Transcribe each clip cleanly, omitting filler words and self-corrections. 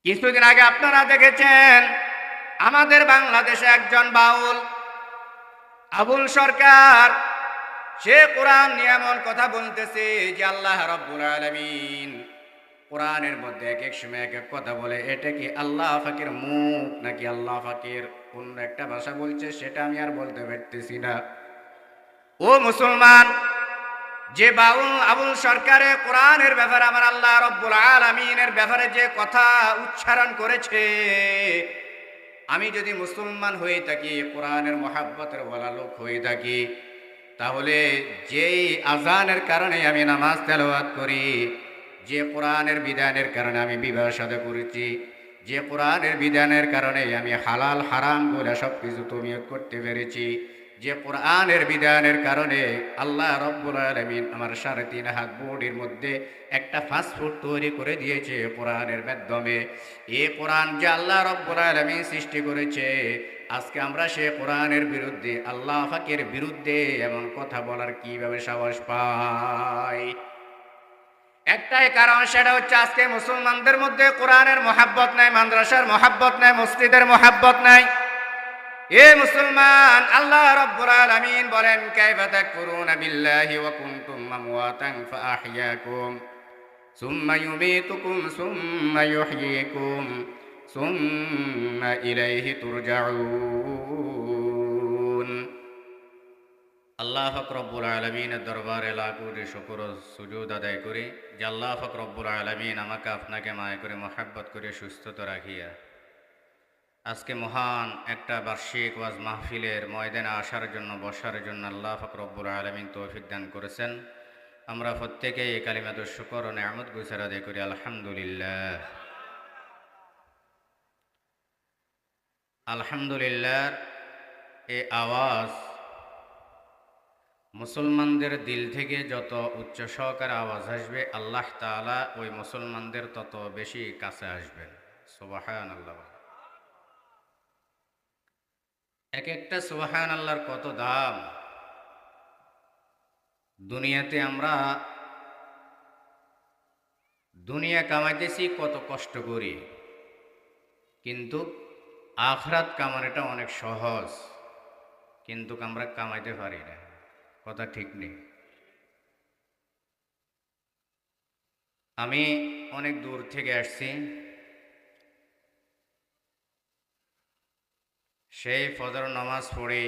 কিছুদিন আগে আপনারা দেখেছেন আমাদের বাংলাদেশে একজন বাউল আবুল সরকার, সে কোরআন নিয়ে এমন কথা বলতেছে যে আল্লাহ রাব্বুল আলামিন কোরআনের মধ্যে এক এক সময় এক এক কথা বলে। এটা কি আল্লাহ ফাকির মুখ নাকি আল্লাহ ফাকির অন্য একটা ভাষা বলছে, সেটা আমি আর বলতে পারতেছি না। ও মুসলমান, যে বাউল আবুল সরকারে কোরআনের ব্যাপারে আমার আল্লাহ রাব্বুল আলামিনের ব্যাপারে যে কথা উচ্চারণ করেছে, আমি যদি মুসলমান হয়ে থাকি, কোরআনের মহাব্বতের বলা লোক হয়ে থাকি, তাহলে যেই আজানের কারণে আমি নামাজ তেলাওয়াত করি, যে কোরআনের বিধানের কারণে আমি বিবাহ সাথে করেছি, যে কোরআনের বিধানের কারণে আমি হালাল হারাম বলে সব কিছু তমিয়ত করতে পেরেছি, যে কোরআনের বিধানের কারণে আল্লাহ রব্বুল আলামিন আমার 3.5 হাত বডির মধ্যে একটা ফাস্টফুড তৈরি করে দিয়েছে কোরআনের মাধ্যমে। এই কোরআন যে আল্লাহ রব্বুল আলামিন সৃষ্টি করেছে, আজকে আমরা সে কোরআনের বিরুদ্ধে, আল্লাহ পাকের বিরুদ্ধে এমন কথা বলার কিভাবে সাহস পাই? একটাই কারণ, সেটা হচ্ছে আজকে মুসলমানদের মধ্যে কোরআনের মহাব্বত নাই, মাদ্রাসার মহাব্বত নাই, মসজিদের মহাব্বত নাই। এ মুসলমান, আল্লাহ রাব্বুল আলামিন বলেন, কাইফা তাকফুরুনা বিল্লাহি ওয়া কুনতুম আমওয়াতান ফাআহইয়াকুম সুম্মা ইউমীতুকুম সুম্মা ইউহয়ীকুম সুম্মা ইলাইহি তুরজাউন। আল্লাহ পাক রব্বুল আলামিনের দরবারে লাখ কোটি শুকর ও সুজুদ আদায় করি যে আল্লাহ পাক রব্বুল আলামিন আমাকে আপনাকে মায়া করে মহব্বত করে সুস্থতা রাখিয়া আজকে মহান একটা বার্ষিক ওয়াজ মাহফিলের ময়দানে আসার জন্য, বসার জন্য আল্লাহ পাক রব্বুল আলামিন তৌফিক দান করেছেন। আমরা প্রত্যেকেই কালিমাতুশ শুকর ও নিয়ামত গুজার আদায় করি আলহামদুলিল্লাহ। আলহামদুলিল্লাহ এই আওয়াজ মুসলমানদের দিল থেকে যত উচ্চ সহকারে আওয়াজ আসবে, আল্লাহ তাআলা ওই মুসলমানদের তত বেশি কাছে আসবেন। সুবহানাল্লাহ। এক একটা সুবহানাল্লাহর কত দাম। দুনিয়াতে আমরা দুনিয়া কামাইতেছি, কত কষ্ট করি, কিন্তু আখিরাত কামানোটা অনেক সহজ, কিন্তু আমরা কামাইতে পারি না। কথা ঠিক নেই? আমি অনেক দূর থেকে আসছি, সেই ফজর নামাজ পড়ে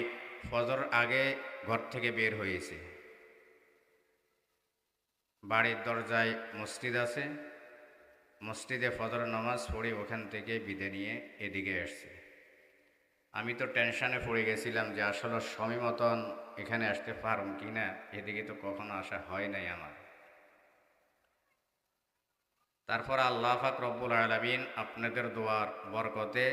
ফজর আগে ঘর থেকে বের হয়েছে। বাড়ির দরজায় মসজিদ আছে, মসজিদে ফজর নামাজ পড়ে ওখান থেকে বিদায় নিয়ে এদিকে আসছে। আমি তো টেনশনে পড়ে গেছিলাম যে আসলে সময় মতন এখানে আসতে পারব কি না, এদিকে তো কখনো আসা হয় নাই আমার। তারপর আল্লাহ পাক রব্বুল আলামিন আপনাদের দোয়ার বরকতে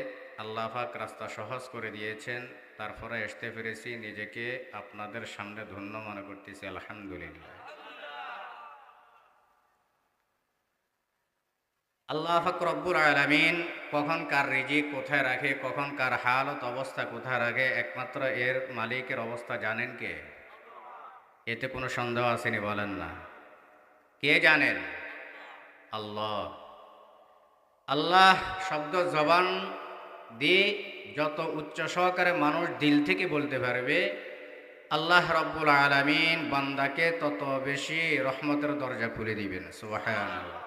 আল্লাহ পাক রাস্তা সহজ করে দিয়েছেন। তারপরে আসতে পেরেছি, নিজেকে আপনাদের সামনে ধন্য মনে করতেছি আলহামদুলিল্লাহ। আল্লাহ পাক রব্বুল আলামিন কখন কার রিজিক কোথায় রাখে, কখন কার হালত অবস্থা কোথায় রাখে, একমাত্র এর মালিকের অবস্থা জানেন কে? এতে কোনো সন্দেহ আসেনি? বলেন না, কে জানেন? আল্লাহ। আল্লাহ শব্দ জবান দিয়ে যত উচ্চ সহকারে মানুষ দিল থেকে বলতে পারবে, আল্লাহ রব্বুল আলামিন বান্দাকে তত বেশি রহমতের দরজা খুলে দিবেন। সুবহানাল্লাহ।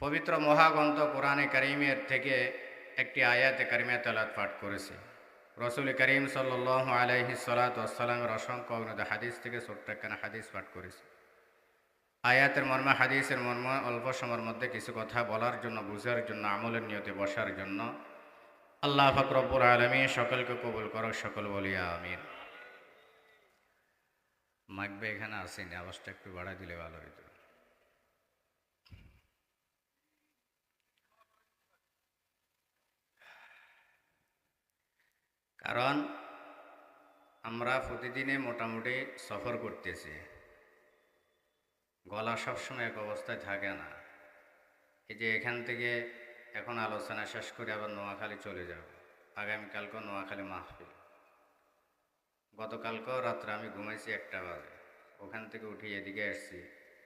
পবিত্র মহাগ্রন্থ কোরআনে কারিমের থেকে একটি আয়াতে কারিমা তেলাওয়াত পাঠ করেছে। রাসূল করিম সাল্লাল্লাহু আলাইহি সাল্লাতু ওয়াসসালামের অসংখ্য অগণিত হাদিস থেকে ছোট্ট একখানা হাদিস পাঠ করেছে। আয়াতের মর্ম, হাদিসের মর্ম অল্প সময়ের মধ্যে কিছু কথা বলার জন্য, বুঝার জন্য, আমলের নিয়তে বসার জন্য আল্লাহ পাক রব্বুল আলামিন সকলকে কবুল করুক, সকল বলি আমিন। মাইকবে এখানে আসেনি, আওয়াজটা একটু বাড়া দিলে ভালো হইতো। কারণ আমরা প্রতিদিনে মোটামুটি সফর করতেছি, গলা সবসময় এক অবস্থায় থাকে না। এই যে এখান থেকে এখন আলোচনা শেষ করে আবার নোয়াখালী চলে যাব, আগামীকালকেও নোয়াখালী মাহফিল। গতকালকেও রাত্রে আমি ঘুমাইছি 1টা বাজে, ওখান থেকে উঠে এদিকে আসছি।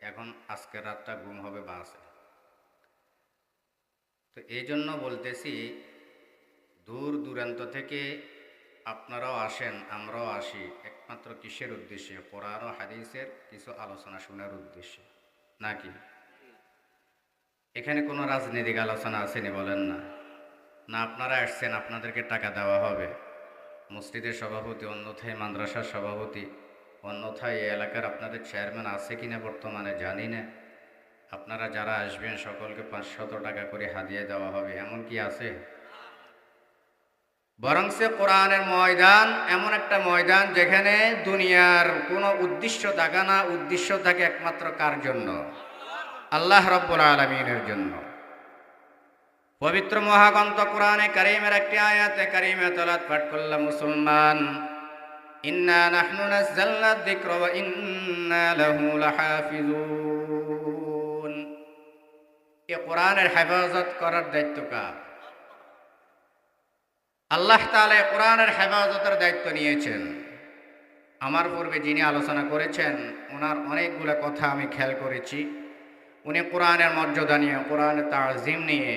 এখন আজকের রাতটা ঘুম হবে বাসে। তো এই জন্য বলতেছি, দূর দূরান্ত থেকে আপনারাও আসেন, আমরাও আসি, একমাত্র কিসের উদ্দেশ্যে? কোরআন ও হাদিসের কিছু আলোচনা শোনার উদ্দেশ্যে, নাকি? এখানে কোনো রাজনৈতিক আলোচনা আসেনি, বলেন না? না আপনারা আসছেন, আপনাদেরকে টাকা দেওয়া হবে, মসজিদের সভাপতি, অন্যথায় মাদ্রাসার সভাপতি, অন্যথায় এই এলাকার আপনাদের চেয়ারম্যান আছে কিনা বর্তমানে জানি না, আপনারা যারা আসবেন সকলকে 500 টাকা করে হাদিয়া দেওয়া হবে, এমন কি আছে? বরং সে কোরআনের ময়দান এমন একটা ময়দান যেখানে দুনিয়ার কোনো উদ্দেশ্য থাকে না, উদ্দেশ্য থাকে একমাত্র কার জন্য? আল্লাহ রাব্বুল আলামিনের জন্য। পবিত্র মহাগ্রন্থ কোরআনে কারীমের একটি আয়াতে কারীমে তেলাওয়াত পাঠ করলাম মুসলমান, ইন্না নাহনু নাযালনা যিকরা ওয়া ইন্না লাহু লাহাফিজুন। এই কোরআনের হেফাজত করার দায়িত্ব কার? আল্লাহ তাআলা কোরআনের হেফাজতের দায়িত্ব নিয়েছেন। আমার পূর্বে যিনি আলোচনা করেছেন ওনার অনেকগুলো কথা আমি খেয়াল করেছি। উনি কোরআনের মর্যাদা নিয়ে, কোরআনের তাজিম নিয়ে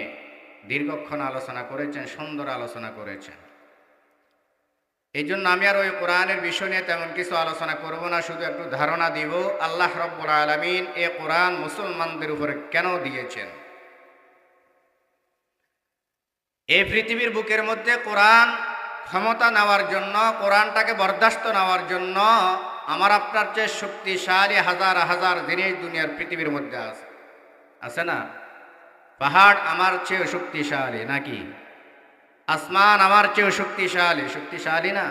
দীর্ঘক্ষণ আলোচনা করেছেন, সুন্দর আলোচনা করেছেন। এই জন্য আমি আর ওই কোরআনের বিষয় নিয়ে তেমন কিছু আলোচনা করব না, শুধু একটু ধারণা দিব আল্লাহ রাব্বুল আলামিন এই কোরআন মুসলমানদের উপরে কেন দিয়েছেন। এই পৃথিবীর বুকের মধ্যে কোরআন ক্ষমতা নেওয়ার জন্য, কোরআনটাকে বরদাস্ত নেওয়ার জন্য আমার আপনার চেয়ে শক্তিশালী হাজার হাজার জিনিস দুনিয়ার পৃথিবীর মধ্যে আছে, আছে না? পাহাড় আমার চেয়ে শক্তিশালী নাকি? আসমান আমার চেয়ে শক্তিশালী, শক্তিশালী না?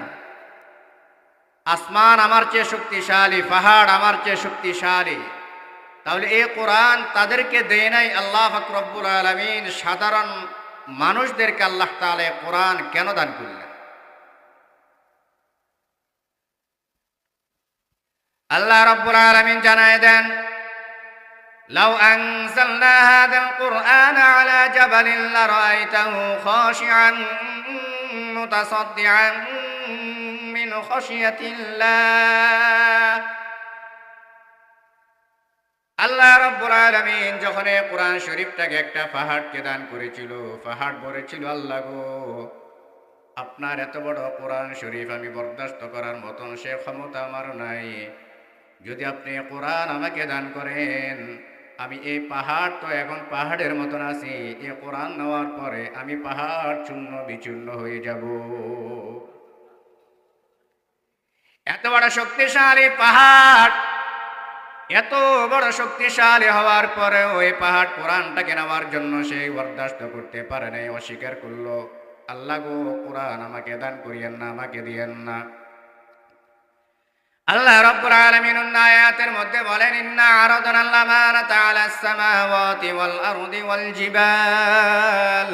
আসমান আমার চেয়ে শক্তিশালী, পাহাড় আমার চেয়ে শক্তিশালী। তাহলে এই কোরআন তাদেরকে দেয় নাই আল্লাহ পাক রব্বুল আলামিন, সাধারণ মানুষদেরকে আল্লাহ তাআলা কোরআন কেন দান করলেন? আল্লাহ রাব্বুল আলামিন জানায় দেন, লাউ আনজালনা হাযাল কুরআন আলা জাবালিন লারাআইতাহু খাশিআন মুতাসাদ্দিআন মিন খাশিয়াতিল্লাহ। আল্লাহ রাব্বুল আলামিন যখন এই কোরআন শরীফটাকে একটা পাহাড়কে দান করেছিল, পাহাড় বলেছিল, আল্লাহ গো, আপনার এত বড় কোরআন শরীফ আমি বরদাস্ত করার মতন সে ক্ষমতা আমার নাই। যদি আপনি কোরআন আমাকে দান করেন, আমি এই পাহাড় তো এখন পাহাড়ের মতন আছি, এই কোরআন নেওয়ার পরে আমি পাহাড় চূর্ণ বিচূর্ণ হয়ে যাব। এত বড় শক্তিশালী পাহাড়, এত বড় শক্তিশালী হওয়ার পরেও এই পাহাড় কোরআনটাকে নেওয়ার জন্য সে বরদাস্ত করতে পারে নাই, অস্বীকার করলো। আল্লাহ গো, কোরআন আমাকে দান করিয়েন না, আমাকে দিয়েন না। আল্লাহ রাব্বুল আলামিন আয়াতের মধ্যে বলেন, ইন্না আরাদনাল আমানাতা আলাস সামাওয়াতি ওয়াল আরদি ওয়াল জিবাল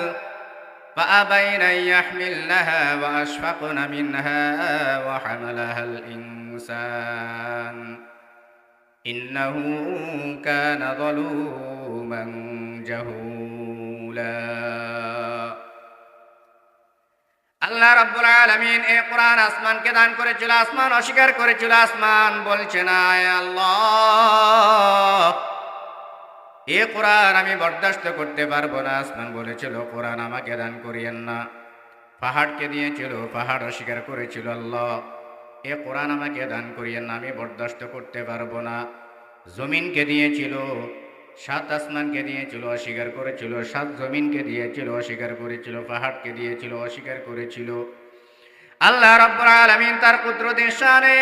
ফাআবাইনা ইয়াহমিলনাহা ওয়া আশফাকনা মিনহা ওয়া হামালাহাল ইনসান ইন্নাহু কানা যালুমান জাহুলা। আল্লাহ রাব্বুল আলামিন এই কোরআন আসমানকে দান করেছিল, আসমান অস্বীকার করেছিল। আসমান বলছে না, আল্লাহ এই কোরআন আমি বরদাস্ত করতে পারবো না। আসমান বলেছিল কোরআন আমাকে দান করিয়েন না। পাহাড়কে দিয়েছিল, পাহাড় অস্বীকার করেছিল, আল্লাহ এ কোরআন আমাকে দান করিয়েন না, আমি বরদাস্ত করতে পারবো না। জমিনকে দিয়েছিল, 7 আসমানকে দিয়েছিল, অস্বীকার করেছিল। 7 জমিনকে দিয়েছিল, অস্বীকার করেছিল। পাহাড়কে দিয়েছিল, অস্বীকার করেছিল। আল্লাহ রাব্বুল আলামিন তার কুদরতের শানে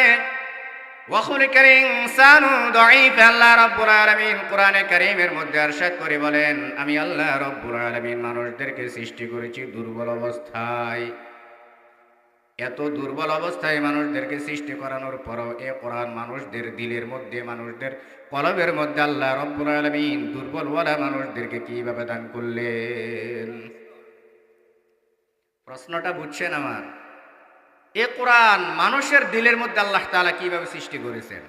ওয়া খুলিকাল ইনসানু দাঈফা, আল্লাহ রাব্বুল আলামিন কোরআনে কারীমের মধ্যে ইরশাদ করে বলেন, আমি আল্লাহ রাব্বুল আলামিন মানুষদেরকে সৃষ্টি করেছি দুর্বল অবস্থায়। এত দুর্বল অবস্থায় মানুষদেরকে সৃষ্টি করানোর পরও এ কোরআন মানুষদের দিলের মধ্যে, মানুষদের কলবের মধ্যে আল্লাহ রাব্বুল আলামিন দুর্বলওয়ালা মানুষদেরকে কিভাবে দান করলেন? প্রশ্নটা বুঝছেন আমার? এ কোরআন মানুষের দিলের মধ্যে আল্লাহ তাআলা কিভাবে সৃষ্টি করেছেন?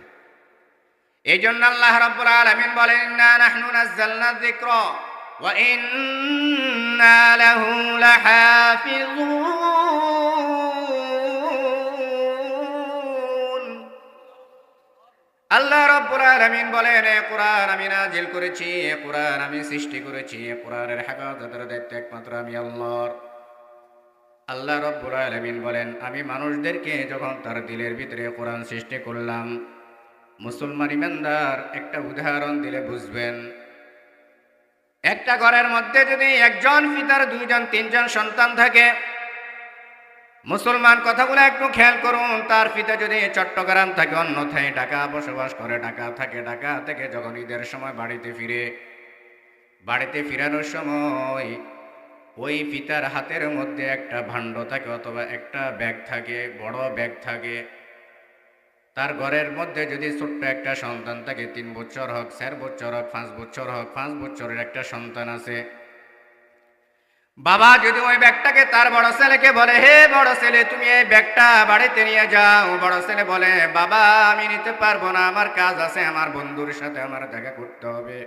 এই জন্য আল্লাহ রাব্বুল আলামিন বলেন, ইন্না নাহনু নাযালনা যিকরা ওয়া ইন্না লাহু লাহাফিজুন। আল্লাহ রাব্বুল আলামিন বলেন, এ কোরআন আমি নাজিল করেছি, এ কোরআন আমি সৃষ্টি করেছি, এ কোরআনের হেফাজতের দায়িত্ব একমাত্র আমি আল্লাহর। আল্লাহ রাব্বুল আলামিন বলেন, আমি মানুষদেরকে যখন তার দিলের ভিতরে কোরআন সৃষ্টি করলাম, মুসলমান ইমানদার একটা উদাহরণ দিলে বুঝবেন। একটা ঘরের মধ্যে যদি একজন পিতার দুইজন তিনজন সন্তান থাকে, মুসলমান কথাগুলো একটু খেয়াল করুন। তার পিতা যদি চট্টগ্রাম থাকে, অন্যথায় ঢাকা বসবাস করে, ঢাকা থাকে, ঢাকা থেকে যখন ঈদের সময় বাড়িতে ফিরানোর সময় ওই পিতার হাতের মধ্যে একটা ভাণ্ড থাকে অথবা একটা ব্যাগ থাকে, বড় ব্যাগ থাকে। তার ঘরের মধ্যে যদি ছোট্ট একটা সন্তান থাকে, 3 বছর হোক, 4 বছর হোক, 5 বছর হোক, 5 বছরের একটা সন্তান আছে, বাবা যদি ওই ব্যাগটাকে তার বড় ছেলেকে বলে, হে বড় ছেলে তুমি এই ব্যাগটা বাড়িতে নিয়ে যাও, বড় ছেলে বলে, বাবা আমি নিতে পারবো না, আমার কাজ আছে, আমার বন্ধুর সাথে আমার দেখা করতে হবে।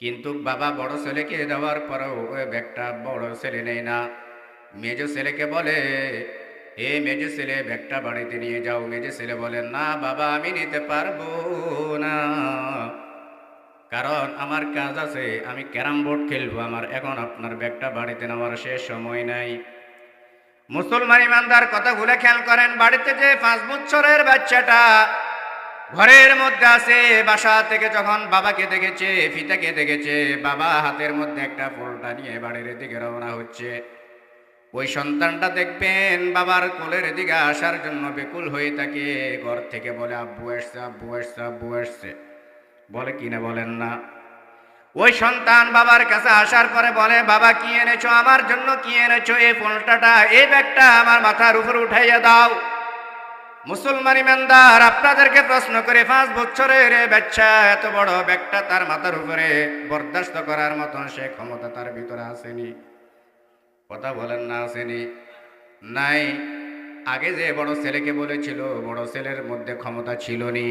কিন্তু বাবা বড় ছেলেকে দেওয়ার পরেও ওই ব্যাগটা বড় ছেলে নেয় না। মেজ ছেলেকে বলে, এ মেজ ছেলে ব্যাগটা বাড়িতে নিয়ে যাও। মেজ ছেলে বলে, না বাবা আমি নিতে পারবো না, কারণ আমার কাজ আছে, আমি ক্যারাম বোর্ড খেলবো, আমার এখন আপনার ব্যাগটা বাড়িতে নেওয়ার শেষ সময় নাই। মুসলমান ইমানদার কথাগুলো খেয়াল করেন। বাড়িতে যে 5 বছরের বাচ্চাটা ঘরের মধ্যে আছে, বাসা থেকে যখন বাবাকে দেখেছে, পিতাকে দেখেছে, বাবা হাতের মধ্যে একটা ফলটা নিয়ে বাড়ির দিকে রওনা হচ্ছে, ওই সন্তানটা দেখবেন বাবার কোলের দিকে আসার জন্য বেকুল হয়ে থাকে। ঘর থেকে বলে, আব্বু আসছে, আব্বু আসছে, আব্বু আসছে, বলে কিনা বলেন না। ওই সন্তান বাবার কাছে আসার পরে বলে, বাবা কি এনেছো আমার জন্য, কি এনেছো? এই ফলটাটা, এই ব্যাগটা আমার মাথার উপর উঠাইয়া দাও। মুসলমান ইমানদার আপনাদেরকে প্রশ্ন করে, 5 বছরের বাচ্চা এত বড় ব্যাগটা তার মাথার উপরে বরদাস্ত করার মতন সে ক্ষমতা তার ভিতরে আসেনি? কথা বলেন না, আসেনি? নাই। আগে যে বড় ছেলেকে বলেছিল, বড় ছেলের মধ্যে ক্ষমতা ছিল নি।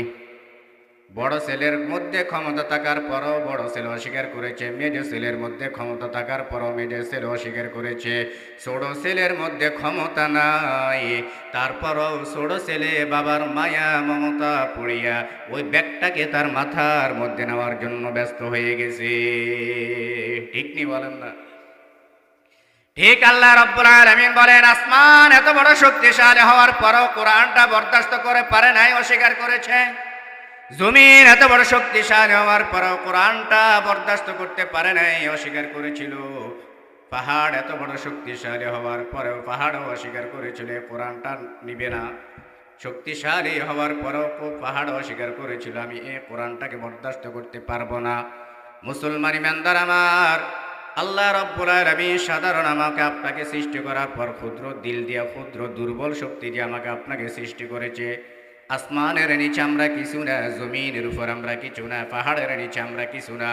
বড় ছেলের মধ্যে ক্ষমতা থাকার পরও বড় ছেলে অস্বীকার করেছে, মেজ ছেলের মধ্যে ক্ষমতা থাকার পরও মেজ ছেলে অস্বীকার করেছে। ছোট ছেলের মধ্যে ক্ষমতা নাই, তারপরও ছোট ছেলে বাবার মায়া মমতা পড়িয়া ওই ব্যাগটাকে তার মাথার মধ্যে নেওয়ার জন্য ব্যস্ত হয়ে গেছে। ঠিক নি বলেন না? ঠিক আল্লাহ রাব্বুল আলামিন বলেন, আসমান এত বড় শক্তিশালী হওয়ার পরও কোরআনটা বরদাস্ত করে পারে নাই, অস্বীকার করেছে। জমিন এত বড় শক্তিশালী হওয়ার পরও কোরআনটা বরদাস্ত করতে পারে নাই, অস্বীকার করেছিল। পাহাড় এত বড় শক্তিশালী হওয়ার পরেও পাহাড়ও অস্বীকার করেছিল, কোরআনটা নিবে না। শক্তিশালী হওয়ার পরেও পাহাড় অস্বীকার করেছিল, আমি এই কোরআনটাকে বরদাস্ত করতে পারবো না। মুসলমান ইমানদার আমার, আল্লাহ রাব্বুল আলামিন সাধারণ আমাকে আপনাকে সৃষ্টি করার পর ক্ষুদ্র দিল দিয়া, ক্ষুদ্র দুর্বল শক্তি দিয়ে আমাকে আপনাকে সৃষ্টি করেছে। আসমানের নিচে আমরা কিছু না, জমিনের উপর আমরা কিছু না, পাহাড়ের নিচে আমরা কিছু না।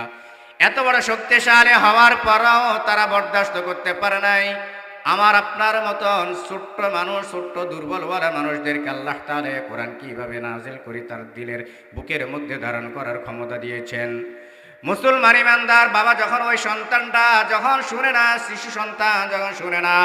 এত বড় শক্তিশালী হওয়ার পরও তারা বরদাস্ত করতে পারে নাই। আমার আপনার মতন ছোট্ট মানুষ, ছোট্ট দুর্বলওয়ালা মানুষদেরকে আল্লাহ তাআলা কোরআন কিভাবে নাজিল করে তার দিলের বুকের মধ্যে ধারণ করার ক্ষমতা দিয়েছেন। মুসলমান ইমানদার, বাবা যখন ওই সন্তানটা যখন শুনে না, শিশু সন্তান যখন শুনে না,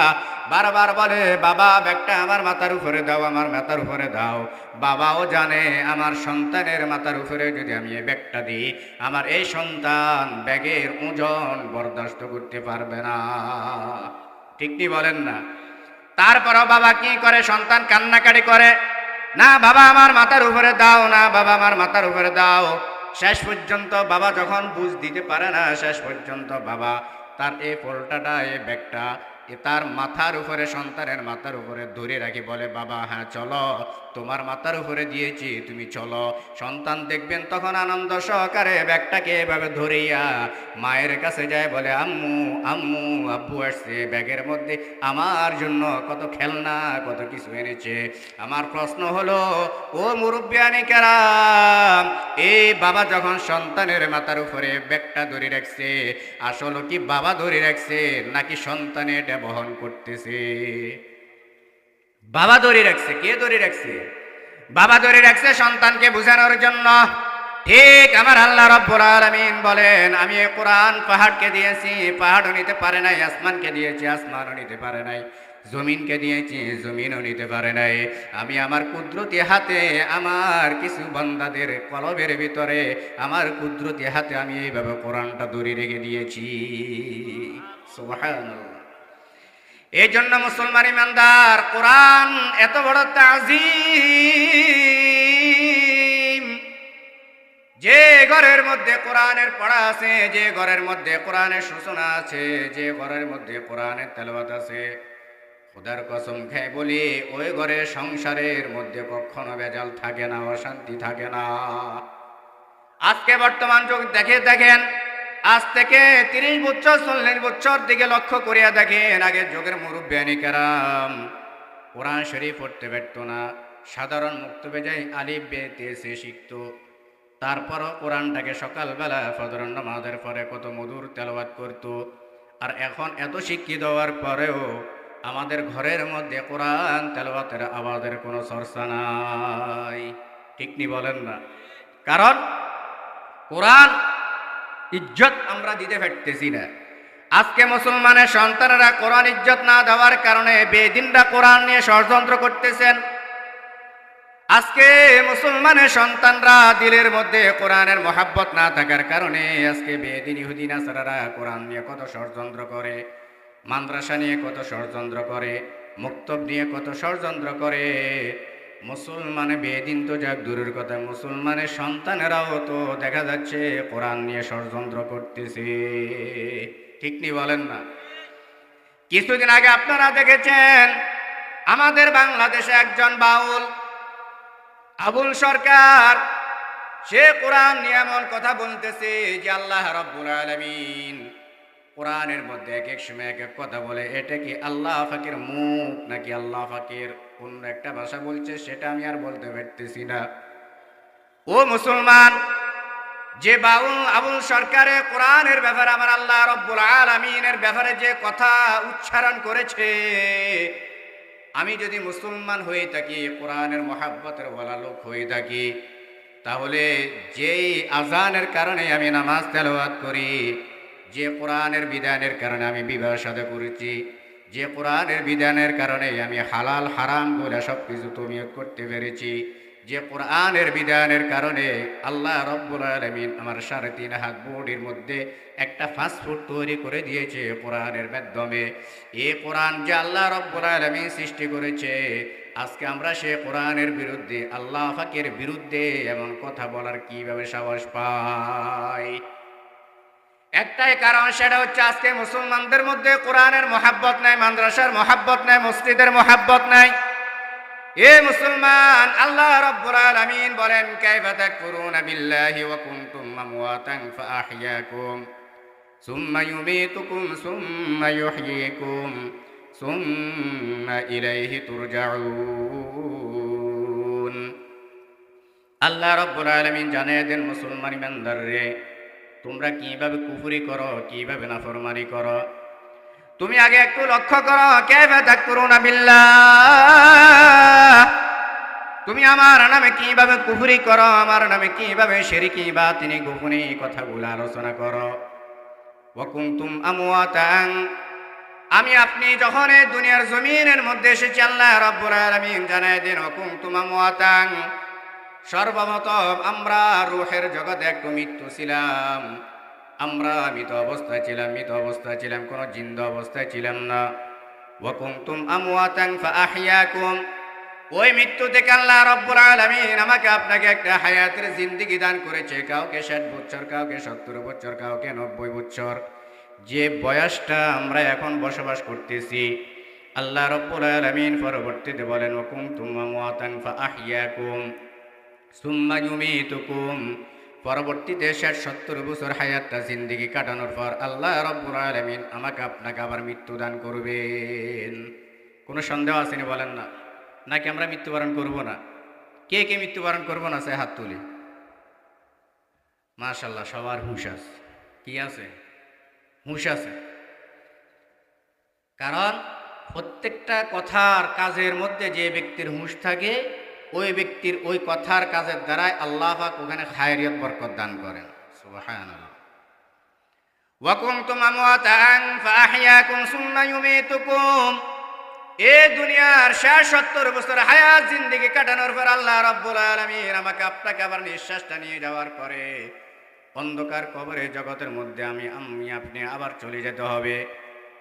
বারবার বলে, বাবা ব্যাগটা আমার মাথার উপরে দাও, আমার মাথার উপরে দাও। বাবাও জানে আমার সন্তানের মাথার উপরে যদি আমি এই ব্যাগটা দিই, আমার এই সন্তান ব্যাগের ওজন বরদাস্ত করতে পারবে না। ঠিক কি বলেন না? তারপরও বাবা কি করে? সন্তান কান্নাকাটি করে, না বাবা আমার মাথার উপরে দাও, না বাবা আমার মাথার উপরে দাও। শেষ পর্যন্ত বাবা যখন বুঝ দিতে পারে না, শেষ পর্যন্ত বাবা তার এই ফলটাটা, এই ব্যাগটা তার মাথার উপরে, সন্তানের মাথার উপরে ধরে রাখি, বলে, বাবা হ্যাঁ চলো, তোমার মাথার উপরে দিয়েছি, তুমি চলো। সন্তান দেখবেন তখন আনন্দ সহকারে ব্যাগটাকে এভাবে ধরিয়া মায়ের কাছে যায়, বলে, আম্মু আম্মু, আব্বু আসছে, ব্যাগের মধ্যে আমার জন্য কত খেলনা, কত কিছু এনেছে। আমার প্রশ্ন হলো, ও মুরব্বিয়ানি কেরাম, এই বাবা যখন সন্তানের মাথার উপরে ব্যাগটা ধরে রাখছে, আসলে কি বাবা ধরে রাখছে নাকি সন্তানে এটা বহন করতেছে? বাবা ধরে রাখছে। কে ধরে রাখছে? বাবা ধরে রাখছে সন্তানকে বোঝানোর জন্য। ঠিক আমার আল্লাহ রাব্বুল আলামিন বলেন, আমি এই কোরআন পাহাড়কে দিয়েছি, পাহাড়ও নিতে পারে নাই। আসমানকে দিয়েছি, আসমানও নিতে পারে নাই। জমিনকে দিয়েছি, জমিনও নিতে পারে নাই। আমি আমার কুদরতি হাতে আমার কিছু বান্দাদের কলবের ভিতরে আমার কুদরতি হাতে আমি এইভাবে কোরআনটা ধরে রেখে দিয়েছি। সুবহানাল্লাহ। এই জন্য মুসলমান ইমানদার, কোরআন এত বড় তাজিম। যে ঘরের মধ্যে কোরআনের পড়া আছে, যে ঘরের মধ্যে কোরআনের সূচনা আছে, যে ঘরের মধ্যে কোরআনের তেলাওয়াত আছে, খোদার কসম খেয়ে বলি ওই ঘরের সংসারের মধ্যে কখনো ভেজাল থাকে না, অশান্তি থাকে না। আজকে বর্তমান যুগ দেখেন, আজ থেকে 30 বছর 40 বছর দিকে লক্ষ্য করিয়া দেখেন, আগের যুগের মুরব্বিয়ানি কেরাম কোরআন শরীফ পড়তে পারত না। সাধারণ মুক্তবে যাই আলিফ বে তে সে শিখত। তারপরও কোরআনটাকে সকালবেলা ফজর নামাজের পরে কত মধুর তেলাওয়াত করত। আর এখন এত শিক্ষিত হওয়ার পরেও আমাদের ঘরের মধ্যে কোরআন তেলাওয়াতের আওয়াজের কোনো চর্চা নাই। ঠিক নি বলেন না? কারণ কোরআন ইজ্জত আমরা দিতে পারতেছি না। আজকে মুসলমানের সন্তানেরা কোরআন ইজ্জত না দেওয়ার কারণে বেদিনরা কোরআন নিয়ে ষড়যন্ত্র করতেছেন। আজকে মুসলমানের সন্তানরা দিলের মধ্যে কোরআনের মহাব্বত না থাকার কারণে আজকে বেদিন ইহুদি নাসারারা কোরআন নিয়ে কত ষড়যন্ত্র করে, মাদ্রাসা নিয়ে কত ষড়যন্ত্র করে, মুক্তব নিয়ে কত ষড়যন্ত্র করে। মুসলমানে বেদিন তো যাক দূরের কথা, মুসলমানের সন্তানেরাও তো দেখা যাচ্ছে কোরআন নিয়ে ষড়যন্ত্র করতেছে। ঠিক নি বলেন না? কিছুদিন আগে আপনারা দেখেছেন আমাদের বাংলাদেশে একজন বাউল আবুল সরকার, সে কোরআন নিয়ে এমন কথা বলতেছে যে আল্লাহ রাব্বুল আলামিন কোরআনের মধ্যে এক এক সময় এক এক কথা বলে। এটা কি আল্লাহ ফাকির মুখ নাকি আল্লাহ ফাকির কোন একটা ভাষা বলছে, সেটা আমি আর বলতে পারতেছি না। ও মুসলমান, যে বাউল আবুল সরকারের কোরআনের ব্যাপারে আমার আল্লাহ রাব্বুল আলামিনের ব্যাপারে যে কথা উচ্চারণ করেছে, আমি যদি মুসলমান হয়ে থাকি, কোরআনের মহাব্বতের বলা লোক হয়ে থাকি, তাহলে যেই আজানের কারণে আমি নামাজ তেলাওয়াত করি, যে কোরআনের বিধানের কারণে আমি বিবাহ সাথে করেছি, যে কোরআনের বিধানের কারণে আমি হালাল হারাম বলে সব কিছু তমিয়ত করতে পেরেছি, যে কোরআনের বিধানের কারণে আল্লাহ রাব্বুল আলামিন আমার 3.5 হাত বডির মধ্যে একটা ফাস্টফুড তৈরি করে দিয়েছে কোরআনের মাধ্যমে। এই কোরআন যে আল্লাহ রাব্বুল আলামিন সৃষ্টি করেছে, আজকে আমরা সে কোরআনের বিরুদ্ধে, আল্লাহ পাকের বিরুদ্ধে এমন কথা বলার কিভাবে সাহস পাই? একটাই কারণ, সেটা হচ্ছে আজকে মুসলমানদের মধ্যে কোরআনের মহাব্বত নাই, মাদ্রাসার মহাব্বত নাই, মসজিদের মহাব্বত নাই। এ মুসলমান, আল্লাহ রাব্বুল আলামিন বলেন কাইফা তাকফুরুনা বিল্লাহি ওয়া কুনতুম আমওয়াতান ফাআহইয়াকুম সুম্মা ইউমীতুকুম সুম্মা ইউহয়ীকুম সুম্মা ইলাইহি তুরজাউন। আল্লাহ রাব্বুল আলামিন জানিয়ে দেন মুসলমান ইমানদাররে, তোমরা কিভাবে কুফরি করো, কিভাবে নাফরমানি করো। তুমি আগে একটু লক্ষ্য করো, কাইফা তাকফুরুনা বিল্লাহ, তুমি আমার নামে কিভাবে কুফরি করো, আমার নামে কিভাবে শিরকি বাতিনি গোপনে কথাগুলো আলোচনা করো। ওয়া কুনতুম আমওয়াতান, আমি আপনি যখন এই দুনিয়ার জমিনের মধ্যে এসেছি, আল্লাহ রাব্বুল আলামিন জানায় দেন ওয়া কুনতুম আমওয়াতান, সর্বপ্রথম আমরা রূহের জগতে একটু মৃত্যু ছিলাম, আমরা মৃত অবস্থায় ছিলাম, কোনো জিন্দা অবস্থায় ছিলাম না। ওয়া কুনতুম আমওয়াতান ফাআহইয়াকুম, ওই মৃত্যু থেকে আল্লাহ রাব্বুল আলামিন আমাকে আপনাকে একটা হায়াতের জিন্দেগি দান করেছে। কাউকে 60 বছর, কাউকে 70 বছর, কাউকে 90 বছর। যে বয়সটা আমরা এখন বসবাস করতেছি, আল্লাহ রাব্বুল আলামিন পরবর্তীতে বলেন ওয়া কুনতুম আমওয়াতান ফাআহইয়াকুম সুম্মা ইউমীতুকুম, পরবর্তীতে 60-70 বছর হায়াতটা জিন্দেগি কাটানোর পর আল্লাহ রাব্বুল আলামিন আমাকে আপনাকে আবার মৃত্যু দান করবেন। কোনো সন্দেহ আসেনি বলেন না? নাকি আমরা মৃত্যুবরণ করব না? কে কে মৃত্যুবরণ করব না সে হাত তুলি। মাশাআল্লাহ, সবার হুঁশ আছে। কি আছে? হুঁশ আছে। কারণ প্রত্যেকটা কথার কাজের মধ্যে যে ব্যক্তির হুঁশ থাকে, ওই ব্যক্তির ওই কথার কাজের দ্বারাই আল্লাহ পাক ওখানে খায়রিয়ত বরকত দান করেন। সুবহানাল্লাহ। ওয়া কুনতুম আমওয়াতান ফাআহইয়াকুম সুম্মা ইউমীতুকুম, এই দুনিয়ার 70 বছর হায়াত জিন্দেগি কাটানোর পর আল্লাহ রাব্বুল আলামিন আমাকে আপনাকে আবার নিঃশ্বাসটা নিয়ে যাওয়ার পরে অন্ধকার কবরে জগতের মধ্যে আমি আপনি আবার চলে যেতে হবে।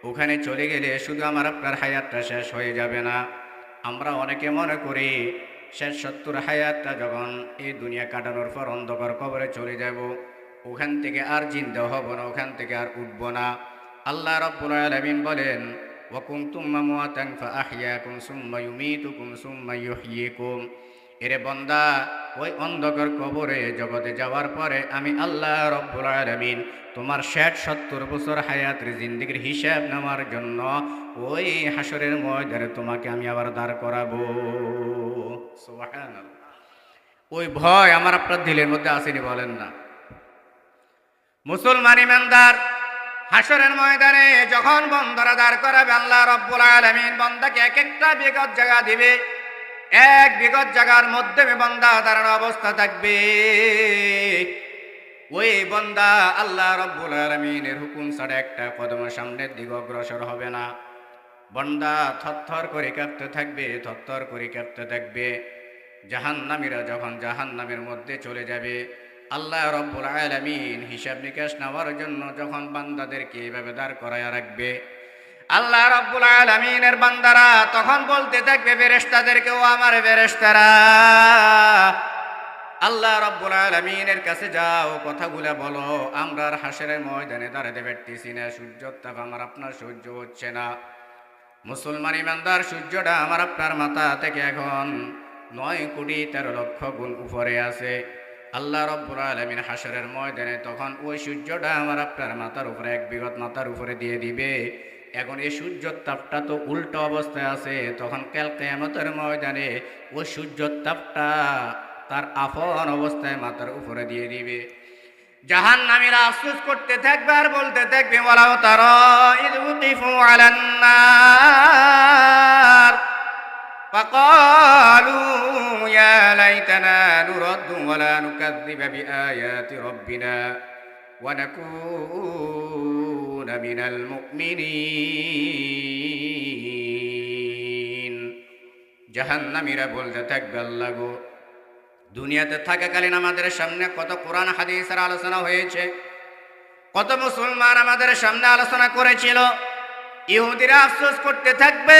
ওখানে চলে গেলে শুধু আমার আপনার হায়াতটা শেষ হয়ে যাবে না। আমরা অনেকে মনে করি শেষ 70 হায়াতটা যখন এই দুনিয়া কাটানোর পর অন্ধকার কবরে চলে যাব, ওখান থেকে আর জিন্দা হব না, ওখান থেকে আর উঠব না। আল্লাহ রাব্বুল আলামিন বলেন, ওয়া কুনতুম আমওয়াতান ফাআহইয়াকুম সুম্মা ইউমীতুকুম সুম্মা ইউহয়িকুম। এরে বান্দা, ওই অন্ধকার কবরে জগতে যাওয়ার পরে আমি আল্লাহ রাব্বুল আলামিন তোমার 70 বছর হায়াতের জিন্দেগির হিসাব নেওয়ার জন্য ওই হাসরের ময়দানে তোমাকে আমি আবার দাঁড় করাবো। সুবহানাল্লাহ। ওই ভয় আমার আপনার দিলের মধ্যে আসেনি বলেন না? মুসলমান ইমানদার হাসরের ময়দানে যখন বন্দারা দাঁড় করাবে আল্লাহ রাব্বুল আলামিন বান্দাকে এক একটা বিগত জায়গা দিবে। এক বিগত জায়গার মধ্যে বান্দা দাঁড়ানো অবস্থা থাকবে। ওই বান্দা আল্লাহ রাব্বুল আলামিনের হুকুম ছাড়া একটা কদম সামনের দিকে অগ্রসর হবে না। বান্দা থরথর করে কাঁপতে থাকবে, থরথর করে কাঁপতে থাকবে। জাহান্নামীরা যখন জাহান্নামের মধ্যে চলে যাবে, আল্লাহ রাব্বুল আলামিন হিসাব নিকাশ নেওয়ার জন্য যখন বান্দাদেরকে এইভাবে দাঁড় করায়া রাখবে, আল্লাহ রাব্বুল আলামিনের বান্দারা তখন বলতে থাকবে ফেরেশতাদেরকে, ও আমার ফেরেশতারা, আল্লাহ রাব্বুল আলামিনের কাছে যাও, কথাগুলা বলো, আমরা আর হাসরের ময়দানে দাঁড়াতে পারতেছি না, সূর্যের তাপ আমার আপনার সহ্য হচ্ছে না। মুসলমান ইমানদার, সূর্যটা আমার আপনার মাথা থেকে এখন 9,13,00,000 গুণ উপরে আছে। আল্লাহ রাব্বুল আলামিন হাসরের ময়দানে তখন ওই সূর্যটা আমার আপনার মাথার উপরে এক বিগত মাথার উপরে দিয়ে দিবে। এখন এই সূর্যের তাপটা তো উল্টো অবস্থায় আছে, তখন কাল কিয়ামতের ময়দানে ওই সূর্যের তাপটা তার আপন অবস্থায় মাথার উপরে দিয়ে দিবে। জাহান্নামীরা আফসোস করতে থাকবে আর বলতে থাকবে, ওয়ালাউ তারা ইয উকিফু আলান নার ফাকালু ইয়া লাইতানা নুরাদ্দু ওয়ালা নুকাযযিবা বিআয়াতি রাব্বিনা ওয়া নাকুনা মিনাল মুমিনিন। জাহান্নামীরা বলতে থাকবে, আল্লাহ গো, দুনিয়াতে থাকাকালীন আমাদের সামনে কত কোরআন হাদিসের আলোচনা হয়েছে, কত মুসলমান আমাদের সামনে আলোচনা করেছিল। ইহুদিরা আফসোস করতে থাকবে,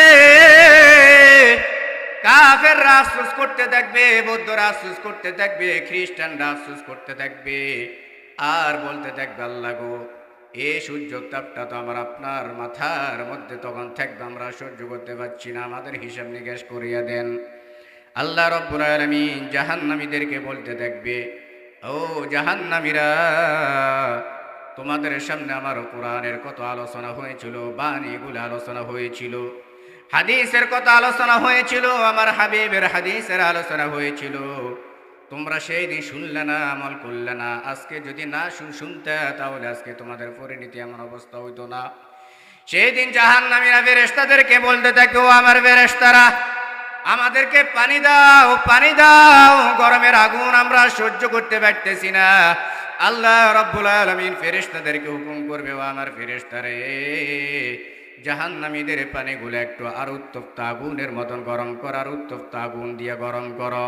কাফেররা আফসোস করতে থাকবে, বৌদ্ধরা আফসোস করতে থাকবে, খ্রিস্টানরা আফসোস করতে থাকবে আর বলতে থাকবে, আল্লাহ গো, এই সূর্য তাপটা তো আমার আপনার মাথার মধ্যে তখন থাকবে, আমরা সহ্য করতে পারছি না, আমাদের হিসাব নিকাশ করিয়া দেন। আল্লাহ রাব্বুল আলামিন জাহান্নামীদেরকে বলতে থাকবে, ও জাহান্নামীরা, তোমাদের সামনে আমার কোরআনের কত আলোচনা হয়েছিল, বাণীগুলো আলোচনা হয়েছিল, হাদিসের কত আলোচনা হয়েছিল, আমার হাবিবের হাদিসের আলোচনা হয়েছিল, তোমরা সেই দিন শুনলে না, আমল করলে না। আজকে যদি না শুনতে তাহলে আজকে তোমাদের পরিণতি এমন অবস্থা হইতো না। সেই দিন জাহান্নামীরা ফেরেশতাদেরকে বলতে থাকে, ও আমার ফেরেশতারা, আমাদেরকে পানি দাও, পানি দাও, গরমের আগুন আমরা সহ্য করতে পারতেছি না। আল্লাহ রাব্বুল আলামিন ফেরেশতাদেরকে হুকুম করবে, ও আমার ফেরেশতারে, জাহান্নামীদের পানিগুলো একটু আর উত্তপ্ত আগুনের মতন গরম কর, আর উত্তপ্ত আগুন দিয়ে গরম করো।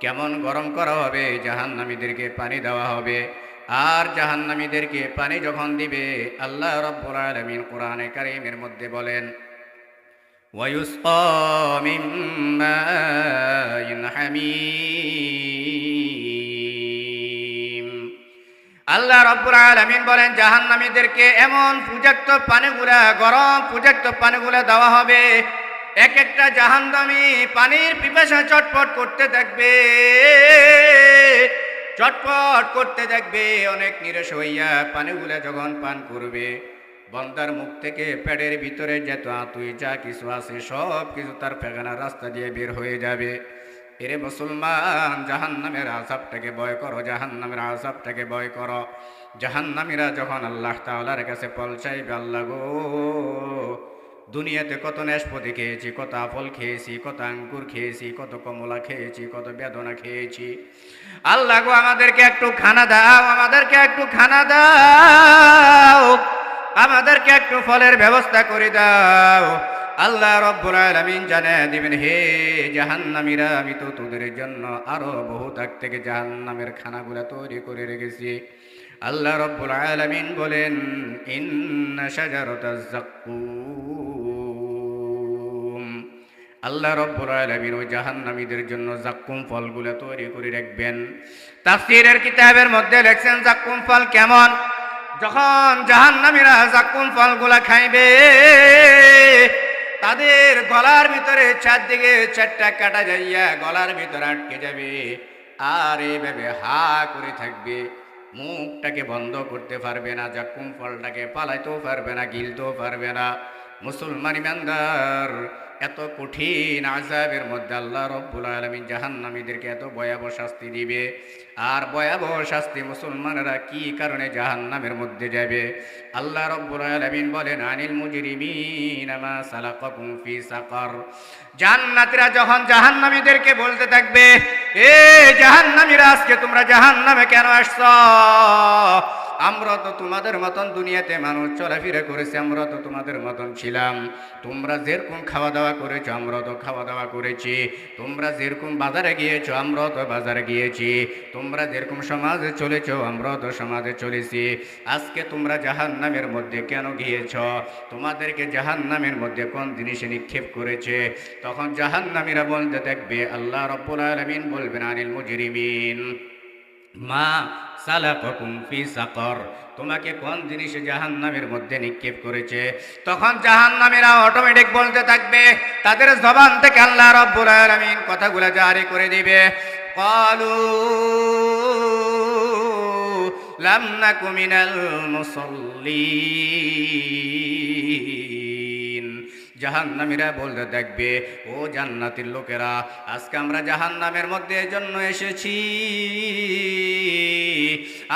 কেমন গরম করা হবে? জাহান্নামীদেরকে পানি দেওয়া হবে। আর জাহান্নামীদেরকে পানি যখন দিবে, আল্লাহ রাব্বুল আলামিন কোরআনে কারীমের মধ্যে বলেন, ويسقى من ماء حميم। আল্লাহ রাব্বুল আলামিন বলেন, জাহান্নামীদেরকে এমন পূজাক্ত পানিগুলা, গরম পূজাক্ত পানিগুলা দেওয়া হবে। এক একটা জাহান্নামী পানির পিপাসা চটপট করতে থাকবে, চটপট করতে থাকবে। অনেক নিরাশ হইয়া পানিগুলা যখন পান করবে, বন্দার মুখ থেকে পেটের ভিতরে যত আতুই যা কিছু আছে সব কিছু তার পেগানার রাস্তা দিয়ে বের হয়ে যাবে। এরে মুসলমান, জাহান্নামের আযাবটাকে ভয় করো, জাহান্নামের আযাবটাকে ভয় করো। জাহান্নামীরা যখন আল্লাহ তাআলার কাছে পৌঁছাইবে, আল্লাহ গো, দুনিয়াতে কত নাশপাতি খেয়েছি, কত আপেল খেয়েছি, কত আঙ্গুর খেয়েছি, কত কমলা খেয়েছি, কত বেদনা খেয়েছি, আল্লাহ গো, আমাদেরকে একটু খানা দাও, আমাদেরকে একটু খানা দাও, আমাদেরকে একটু ফলের ব্যবস্থা করে দাও। আল্লাহ রব্বুল আলামিন জানিয়ে দিবেন, হে জাহান্নামীরা, আমি তো তোদের জন্য আরো বহু তাক থেকে জাহান্নামের খানাগুলা তৈরি করে রেখেছি। আল্লাহ রব্বুল আলামিন বলেন, ইন্না শাজারাতাজ যাক্কুম, আল্লাহ রব্বুল আলামিন ওই জাহান্নামীদের জন্য যাক্কুম ফলগুলা তৈরি করে রাখবেন। তাফসীরের কিতাবের মধ্যে লেখছেন যাক্কুম ফল কেমন। যখন জাহান্নামীরা যাক্কুম ফলগুলা খাইবে, তাদের গলার ভিতরে চারদিকে চারটা কাটা যাইয়া গলার ভিতরে আটকে যাবে, আর এইভাবে হা করে থাকবে, মুখটাকে বন্ধ করতে পারবে না, যাক্কুম ফলটাকে পালাইতেও পারবে না, গিলতেও পারবে না। মুসলমান ইমানদার, এত কঠিন আযাবের মধ্যে আল্লাহ রব্বুল আলামিন জাহান্নামীদেরকে এত ভয়াবহ শাস্তি দিবে। আর ভয়াবহ শাস্তি মুসলমানেরা কি কারণে জাহান্নামের মধ্যে যাবে? আল্লাহ রব্বুল আলামিন বলেন, আনিল মুজরিমিনা মা সালাকাকুম ফি সাকার, জান্নাতীরা যখন জাহান্নামীদেরকে বলতে থাকবে, এ জাহান্নামীরা, আজকে তোমরা জাহান্নামে কেন আসছো? আমরা তো তোমাদের মতন দুনিয়াতে মানুষ চলাফেরা করেছি, আমরা তো তোমাদের মতন ছিলাম। তোমরা যেরকম খাওয়া দাওয়া করেছো আমরা তো খাওয়া দাওয়া করেছি, তোমরা যেরকম বাজারে গিয়েছো আমরা তো বাজারে গিয়েছি, তোমরা যেরকম সমাজে চলেছো আমরা তো সমাজে চলেছি। আজকে তোমরা জাহান্নামের মধ্যে কেন গিয়েছ? তোমাদেরকে জাহান্নামের মধ্যে কোন জিনিসে নিক্ষেপ করেছে? তখন জাহান্নামীরা বলতে থাকবে, আল্লাহ রাব্বুল আলামিন বলবেন, আনিল মুজরিমিন মা সালাকাকুম ফি সাকার, তোমাকে কোন জিনিসে জাহান্নামের মধ্যে নিক্ষেপ করেছে? তখন জাহান্নামীরা অটোমেটিক বলতে থাকবে, তাদের জবান থেকে আল্লাহ রাব্বুল আলামিন কথাগুলো জারি করে দিবে, ক্বালু লাম নাকু মিনাল মুসাল্লিন। জাহান্নামীরা বলতে থাকবে, ও জান্নাতের লোকেরা, আজকে আমরা জাহান্নামের মধ্যে এজন্য এসেছি,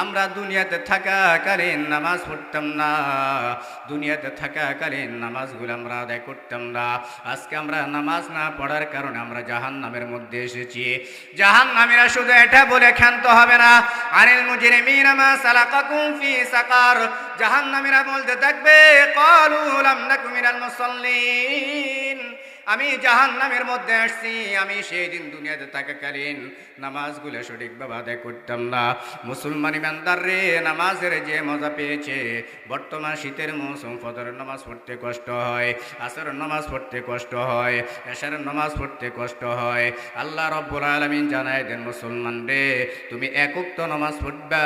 আমরা দুনিয়াতে থাকাকালীন নামাজ পড়তাম না, দুনিয়াতে থাকাকালীন নামাজগুলো আমরা আদায় করতাম না, আজকে আমরা নামাজ না পড়ার কারণে আমরা জাহান্নামের মধ্যে এসেছি। জাহান্নামীরা শুধু এটা বলে ক্ষান্ত হবে না, আনিল মুজরিমিনা মা সালাকাকুম ফি সাকার, জাহান্নামীরা বলতে থাকবে, ক্বালু লাম নাকু মিনাল মুসাল্লিন, আমি জাহান্নামের মধ্যে আসছি, আমি সেই দিন দুনিয়াতে থাকাকালীন নামাজগুলো সঠিকভাবে আদায় করতাম না। মুসলমান ইমানদার রে, নামাজের যে মজা পেয়েছে, বর্তমান শীতের মৌসুম, ফজরের নামাজ পড়তে কষ্ট হয়, আসরের নামাজ পড়তে কষ্ট হয়, এশারের নামাজ পড়তে কষ্ট হয়। আল্লাহ রাব্বুল আলামিন জানায় দেন, মুসলমান রে, তুমি এক ওয়াক্ত নামাজ পড়বা,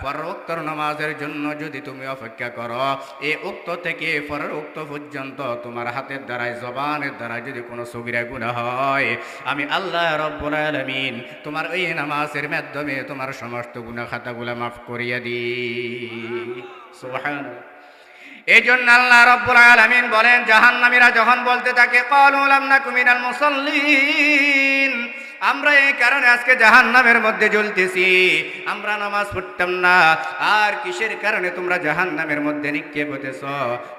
পরের ওয়াক্তের নামাজের জন্য যদি তুমি অপেক্ষা করো, এই ওয়াক্ত থেকে পরের ওয়াক্ত পর্যন্ত তোমার হাতের দ্বারায়, জবানের দ্বারা যদি কোনো সগীরা গুনাহ হয়, আমি আল্লাহ রাব্বুল আলামিন তোমার ওই নামাজের মাধ্যমে তোমার সমস্ত গুনাহ খাতাগুলো মাফ করিয়া দিই। সুবহানাল্লাহ। এই জন্য আল্লাহ রাব্বুল আলামিন বলেন, জাহান্নামীরা যখন বলতে থাকে, ক্বালু লাম নাকু মিনাল মুসাল্লিন, আমরা এই কারণে আজকে জাহান্নামের মধ্যে জ্বলতেছি, আমরা নামাজ পড়তাম না, আর কিসের কারণে তোমরা জাহান্নামের মধ্যে নিক্ষেপ হতেছ?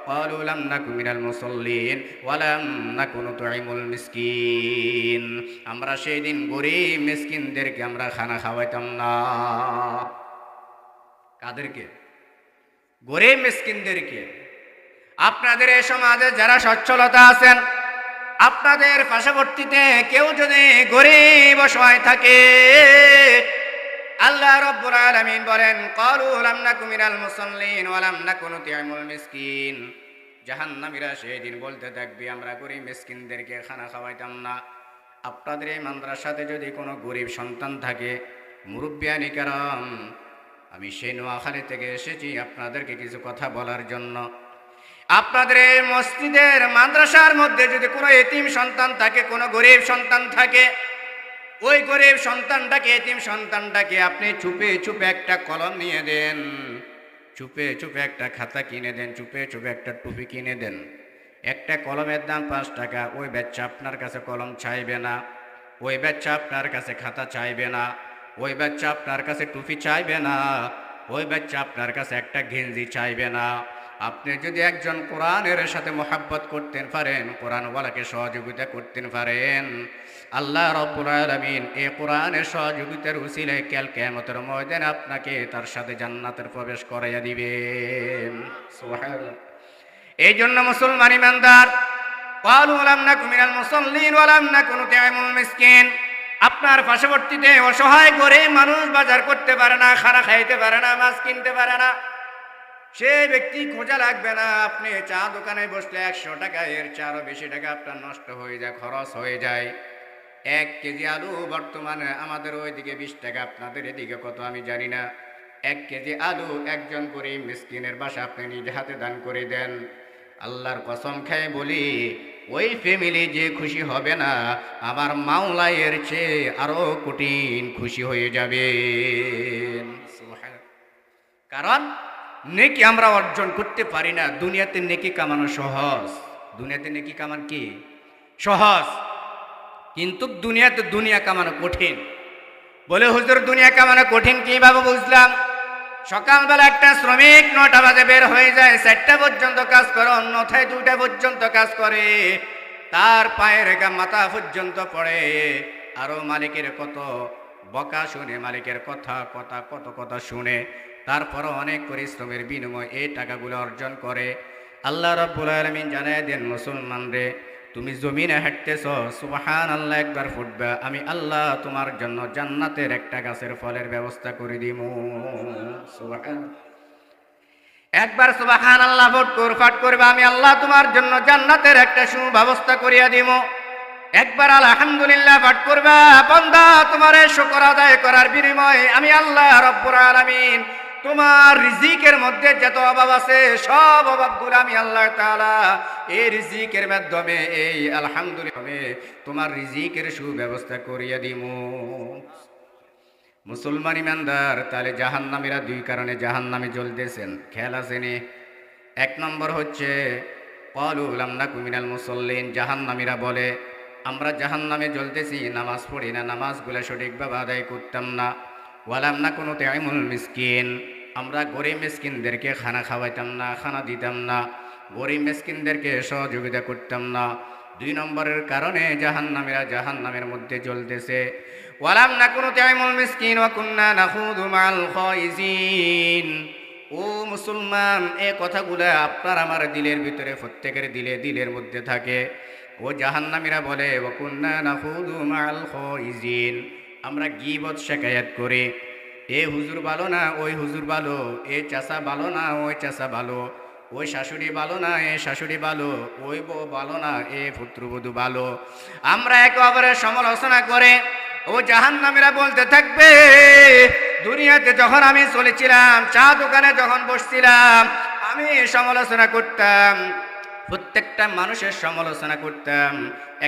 ক্বালু লাম নাকু মিনাল মুসাল্লিন ওয়া লাম নাকু নুতঈমুল মিসকিন, আমরা সেই দিন গরীব মিসকিনদেরকে আমরা খানা খাওয়াইতাম না। কাদেরকে? গরীব মিসকিনদেরকে। আপনাদের এই সমাজে যারা সচ্ছলতা আছেন, আপনাদের পার্শ্ববর্তীতে কেউ যদি গরীব অসহায় থাকে, আল্লাহ রাব্বুল আলামিন বলেন, ক্বালু লাম নাকু মিনাল মুসাল্লিন ওয়া লাম নাকু নুতঈমুল মিসকিন, জাহান্নামীরা সেদিন বলতে থাকবে, আমরা গরীব মিসকিনদেরকে খানা খাওয়াইতাম না। আপনাদের এই মাদ্রাসাতে যদি কোনো গরীব সন্তান থাকে, মুরব্বিয়ানি কেরাম, আমি সেই নোয়াখালী থেকে এসেছি আপনাদেরকে কিছু কথা বলার জন্য। আপনাদের এই মসজিদের মাদ্রাসার মধ্যে যদি কোনো এতিম সন্তান থাকে, কোনো গরীব সন্তান থাকে, ওই গরীব সন্তানটাকে, এতিম সন্তানটাকে আপনি চুপে চুপে একটা কলম নিয়ে দেন, চুপে চুপে একটা খাতা কিনে দেন, চুপে চুপে একটা টুপি কিনে দেন। একটা কলমের দাম 5 টাকা। ওই বাচ্চা আপনার কাছে কলম চাইবে না, ওই বাচ্চা আপনার কাছে খাতা চাইবে না, ওই বাচ্চা আপনার কাছে টুপি চাইবে না, ওই বাচ্চা আপনার কাছে একটা গেঞ্জি চাইবে না। আপনি যদি একজন কোরআনের সাথে মোহাব্বত করতে পারেন, কোরআনওয়ালাকে সহযোগিতা করতে পারেন, আল্লাহ রাব্বুল আলামিন এই কোরআনের সহযোগিতার উসিলায় কাল কিয়ামতের ময়দানে আপনাকে তার সাথে জান্নাতের প্রবেশ করাইয়া দিবেন। সুবহানাল্লাহ। এই জন্য মুসলমান ইমানদার, ক্বালু লাম নাকু মিনাল মুসাল্লিন ওয়া লাম নাকু নুতঈমুল মিসকিন। আপনার পার্শ্ববর্তীতে অসহায় গরিব মানুষ বাজার করতে পারে না, খানা খাইতে পারে না, মাছ কিনতে পারে না, সে ব্যক্তি খোঁজা লাগবে না। আপনি চা দোকানে বসলে 100 টাকা, এর চেয়ে বেশি টাকা আপনার নষ্ট হয়ে যায়, খরচ হয়ে যায়। 1 কেজি আলু বর্তমানে আমাদের ওইদিকে 20 টাকা, আপনাদের এদিকে কত আমি জানি না। 1 কেজি আলু একজন গরিব মিসকিনের বাসা আপনি নিজে হাতে দান করে দেন। আল্লাহর কসম খেয়ে বলি, ওই ফ্যামিলি যে খুশি হবে না, আমার মাওলা এর চেয়ে আরো কঠিন খুশি হয়ে যাবে। কারণ নেকি আমরা অর্জন করতে পারি না। দুনিয়াতে নেকি কামানো সহজ, দুনিয়াতে নেকি কামান কি সহজ, কিন্তু দুনিয়াতে দুনিয়া কামানো কঠিন। বলে হুজুর দুনিয়া কামানো কঠিন কিভাবে বুঝলাম? সকালবেলা একটা শ্রমিক 9টা বাজে বের হয়ে যায়, 4টা পর্যন্ত কাজ করে, অন্যথায় 2টা পর্যন্ত কাজ করে, তার পায়ের রেখা মাথা পর্যন্ত পড়ে, আরো মালিকের কত বকা শুনে, মালিকের কথা শুনে, তারপরও অনেক পরিশ্রমের বিনিময়ে এই টাকাগুলো অর্জন করে। আল্লাহ রাব্বুল আলামিন জানায় দেন, মুসলমান রে, তুমি জমিনে হাঁটতেছ, সুবহানাল্লাহ একবার ফুটবা, আমি আল্লাহ তোমার জন্য জান্নাতের একটা গাছের ফলের ব্যবস্থা করে দিব। একবার সুবহানাল্লাহ ফাট করবে, আমি আল্লাহ তোমার জন্য জান্নাতের একটা সুব্যবস্থা করিয়া দিব। একবার আলহামদুলিল্লাহ পাঠ করবা, বান্দা তোমার শুকর আদায় করার বিনিময়ে আমি আল্লাহ রাব্বুল আলামিন তোমার রিজিকের মধ্যে যত অভাব আছে সব অভাবগুলো আমি আল্লাহ তাআলা এই রিজিকের মাধ্যমে, এই আলহামদুলিল্লাহ তোমার রিজিকের সুব্যবস্থা করিয়া দিব। মুসলমান ইমানদার, তাহলে জাহান্নামীরা 2 কারণে জাহান্নামে জ্বলতেছেন, খেয়াল আসেনি? 1 নম্বর হচ্ছে ক্বালু লাম নাকু মিনাল মুসাল্লিন, জাহান্নামীরা বলে আমরা জাহান্নামে জ্বলতেছি, নামাজ পড়ি না, নামাজগুলো সঠিকভাবে আদায় করতাম না। ওয়া লাম নাকু নুতঈমুল মিসকিন, আমরা গরিব মিসকিনদেরকে খানা খাওয়াইতাম না, খানা দিতাম না, গরিব মিসকিনদেরকে সহযোগিতা করতাম না। 2 নম্বরের কারণে জাহান্নামীরা জাহান্নামের মধ্যে জ্বলতেছে। ওয়া লাম নাকু নুতঈমুল মিসকিন ওয়া কুন্না নাখুযু মাআল খাইজিন। ও মুসলমান, এই কথাগুলো আপনার আমার দিলের ভিতরে, প্রত্যেকের দিলের মধ্যে থাকে। ও জাহান্নামীরা বলে, ওয়া কুন্না নাখুযু মাআল খাইজিন, আমরা গীবত শিকায়াত করি, এ হুজুর ভালো না, ওই হুজুর ভালো, এ চাচা ভালো না, ওই চাচা ভালো, ওই শাশুড়ি ভালো না, এ শাশুড়ি ভালো, ওই বউ ভালো না, এ পুত্রবধূ ভালো। আমরা একে অপরের সমালোচনা করে ও জাহান্নামীরা বলতে থাকবে, দুনিয়াতে যখন আমি চলেছিলাম, চা দোকানে যখন বসছিলাম, আমি সমালোচনা করতাম, প্রত্যেকটা মানুষের সমালোচনা করতাম,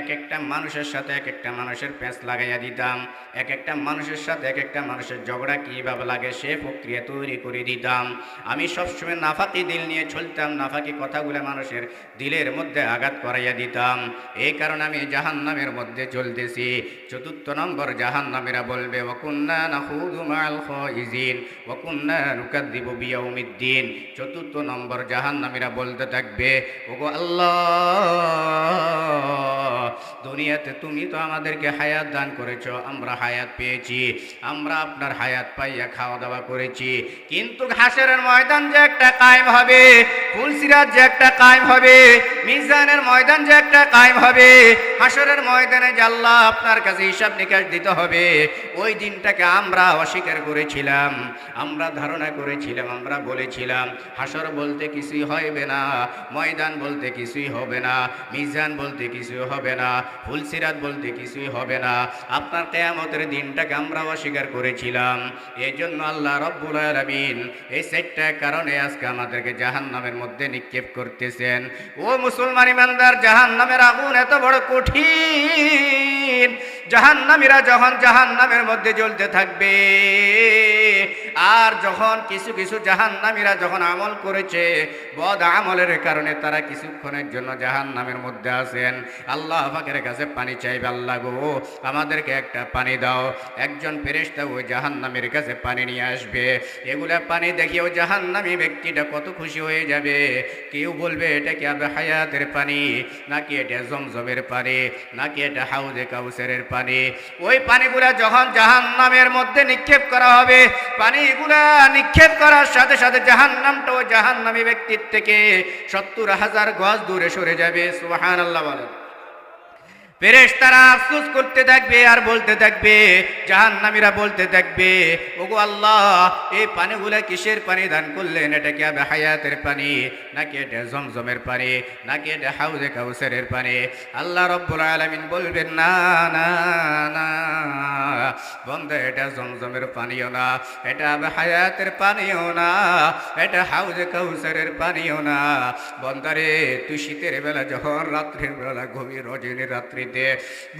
এক একটা মানুষের সাথে এক একটা মানুষের প্যাঁচ লাগাইয়া দিতাম, এক একটা মানুষের সাথে এক একটা মানুষের ঝগড়া কীভাবে লাগে সে প্রক্রিয়া তৈরি করে দিতাম। আমি সবসময় নাফাকি দিল নিয়ে চলতাম, নাফাকি কথাগুলো মানুষের দিলের মধ্যে আঘাত করাইয়া দিতাম। এই কারণে আমি জাহান্নামের মধ্যে চলতেছি। 4 নম্বর, জাহান্নামীরা বলবে, ওয়া কুন্না নাখুযু মাআল খাইজিন ওয়া কুন্না নুকাযযিবু বিয়াউমিদ্দিন। 4 নম্বর, জাহান্নামীরা বলতে থাকবে, ওগো আল্লাহ, দুনিয়াতে তুমি তো আমাদেরকে হায়াত দান করেছো, আমরা হায়াত পেয়েছি, আমরা আপনার হায়াত পাইয়া খাওয়া দাওয়া করেছি, কিন্তু হাসরের ময়দান যে একটা কায়েম হবে, ফুলসিরাত যে একটা কায়েম হবে, মিজানের ময়দান যে একটা কায়েম হবে, হাসরের ময়দানে যে আল্লাহ আপনার কাছে হিসাব নিকাশ দিতে হবে, ওই দিনটাকে আমরা অস্বীকার করেছিলাম, আমরা ধারণা করেছিলাম, আমরা বলেছিলাম হাসর বলতে কিছুই হবে না, ময়দান বলতে কিছুই হবে না, মিজান বলতে কিছুই হবে না, ফুলসিরাত বলতে কিছুই হবে না, আপনার কিয়ামতের দিনটাকে আমরা অস্বীকার করেছিলাম। এই জন্য আল্লাহ রাব্বুল আলামিন এই 4টা কারণে আজকে আমাদেরকে জাহান্নামের মধ্যে নিক্ষেপ করতেছেন। ও মুসলমান ইমানদার, জাহান্নামের আগুন এত বড় কঠিন, জাহান্নামীরা যখন জাহান্নামের মধ্যে জ্বলতে থাকবে, আর যখন কিছু জাহান্নামীরা যখন আমল করেছে, বদ আমলের কারণে তারা কিছুক্ষণের জন্য জাহান্নামের মধ্যে আছেন, আল্লাহ পাকের কাছে পানি চাইবে, আল্লাহ গো আমাদেরকে একটা পানি দাও। একজন ফেরেশতা ওই জাহান্নামীর কাছে পানি নিয়ে আসবে, এগুলা পানি দেখিয়েও জাহান্নামী ব্যক্তিটা কত খুশি হয়ে যাবে। কেউ বলবে এটা কি আবে হায়াতের পানি, নাকি এটা জমজমের পানি, নাকি এটা হাউজে কাউসারের পানি। ওই পানিগুলা যখন জাহান্নামের মধ্যে নিক্ষেপ করা হবে, পানি পানিগুলা নিক্ষেপ করার সাথে সাথে জাহান্নামটাও জাহান্নামী ব্যক্তির থেকে 70,000 গজ দূরে সরে যাবে। সুবহানাল্লাহ বলেন। ফেরেশতারা আফসোস করতে থাকবে আর বলতে থাকবে, জাহান্নামীরা বলতে থাকবে, ওগো আল্লাহ, এই পানিগুলা কিসের পানি দান করলেন? এটা কি আবে হায়াতের পানি, নাকি এটা জমজমের পানি, নাকি এটা হাউজে কাউসারের পানি? আল্লাহ রাব্বুল আলামিন বলবেন, না না না বন্ধু, এটা জমজমের পানিও না, এটা আবে হায়াতের পানিও না, এটা হাউজে কাউসারের পানিও না। বন্দারে, তুই শীতের বেলা যখন রাত্রির বেলা গভীর রজনীর রাত্রি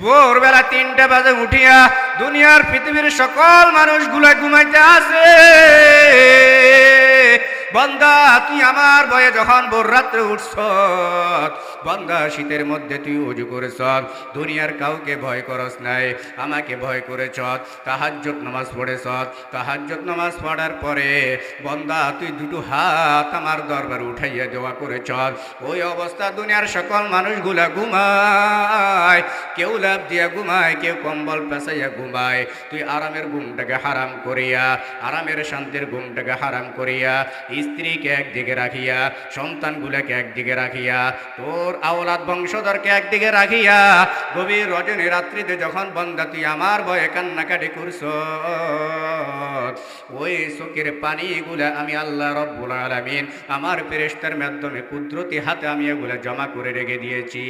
ভোরবেলা 3টা বাজে উঠিয়া দুনিয়ার পৃথিবীর সকল মানুষগুলা ঘুমাইতে আসে, বন্দা তুই আমার ভয়ে যখন ভোর রাত্রে উঠছ, বন্দা শীতের মধ্যে তুই ওযু করেছ, দুনিয়ার কাউকে ভয় করস নাই, আমাকে ভয় করেছ, তাহাজ্জুদ নামাজ পড়েছ, তাহাজ্জুদ নামাজ পড়ার পরে বন্দা তুই দুটো হাত আমার দরবারে উঠাইয়া দেওয়া করেছ। ওই অবস্থা দুনিয়ার সকল মানুষগুলা ঘুমায়, কেউ লাভ দিয়া ঘুমায়, কেউ কম্বল পেঁচাইয়া ঘুমায়। তুই আরামের ঘুমটাকে হারাম করিয়া, আরামের শান্তির ঘুমটাকে হারাম করিয়া, স্ত্রীকে একদিকে রাখিয়া, সন্তানগুলাকে একদিকে রাখিয়া, তোর আওলাদ বংশধরকে একদিকে রাখিয়া গভীর রজনী রাত্রিতে যখন বন্দা তুই আমার ভয়ে কান্নাকাটি করছ, ওই চোখের পানিগুলা আমি আল্লাহ রাব্বুল আলামিন আমার ফেরেশতার মাধ্যমে কুদরতি হাতে আমি এগুলা জমা করে রেখে দিয়েছি।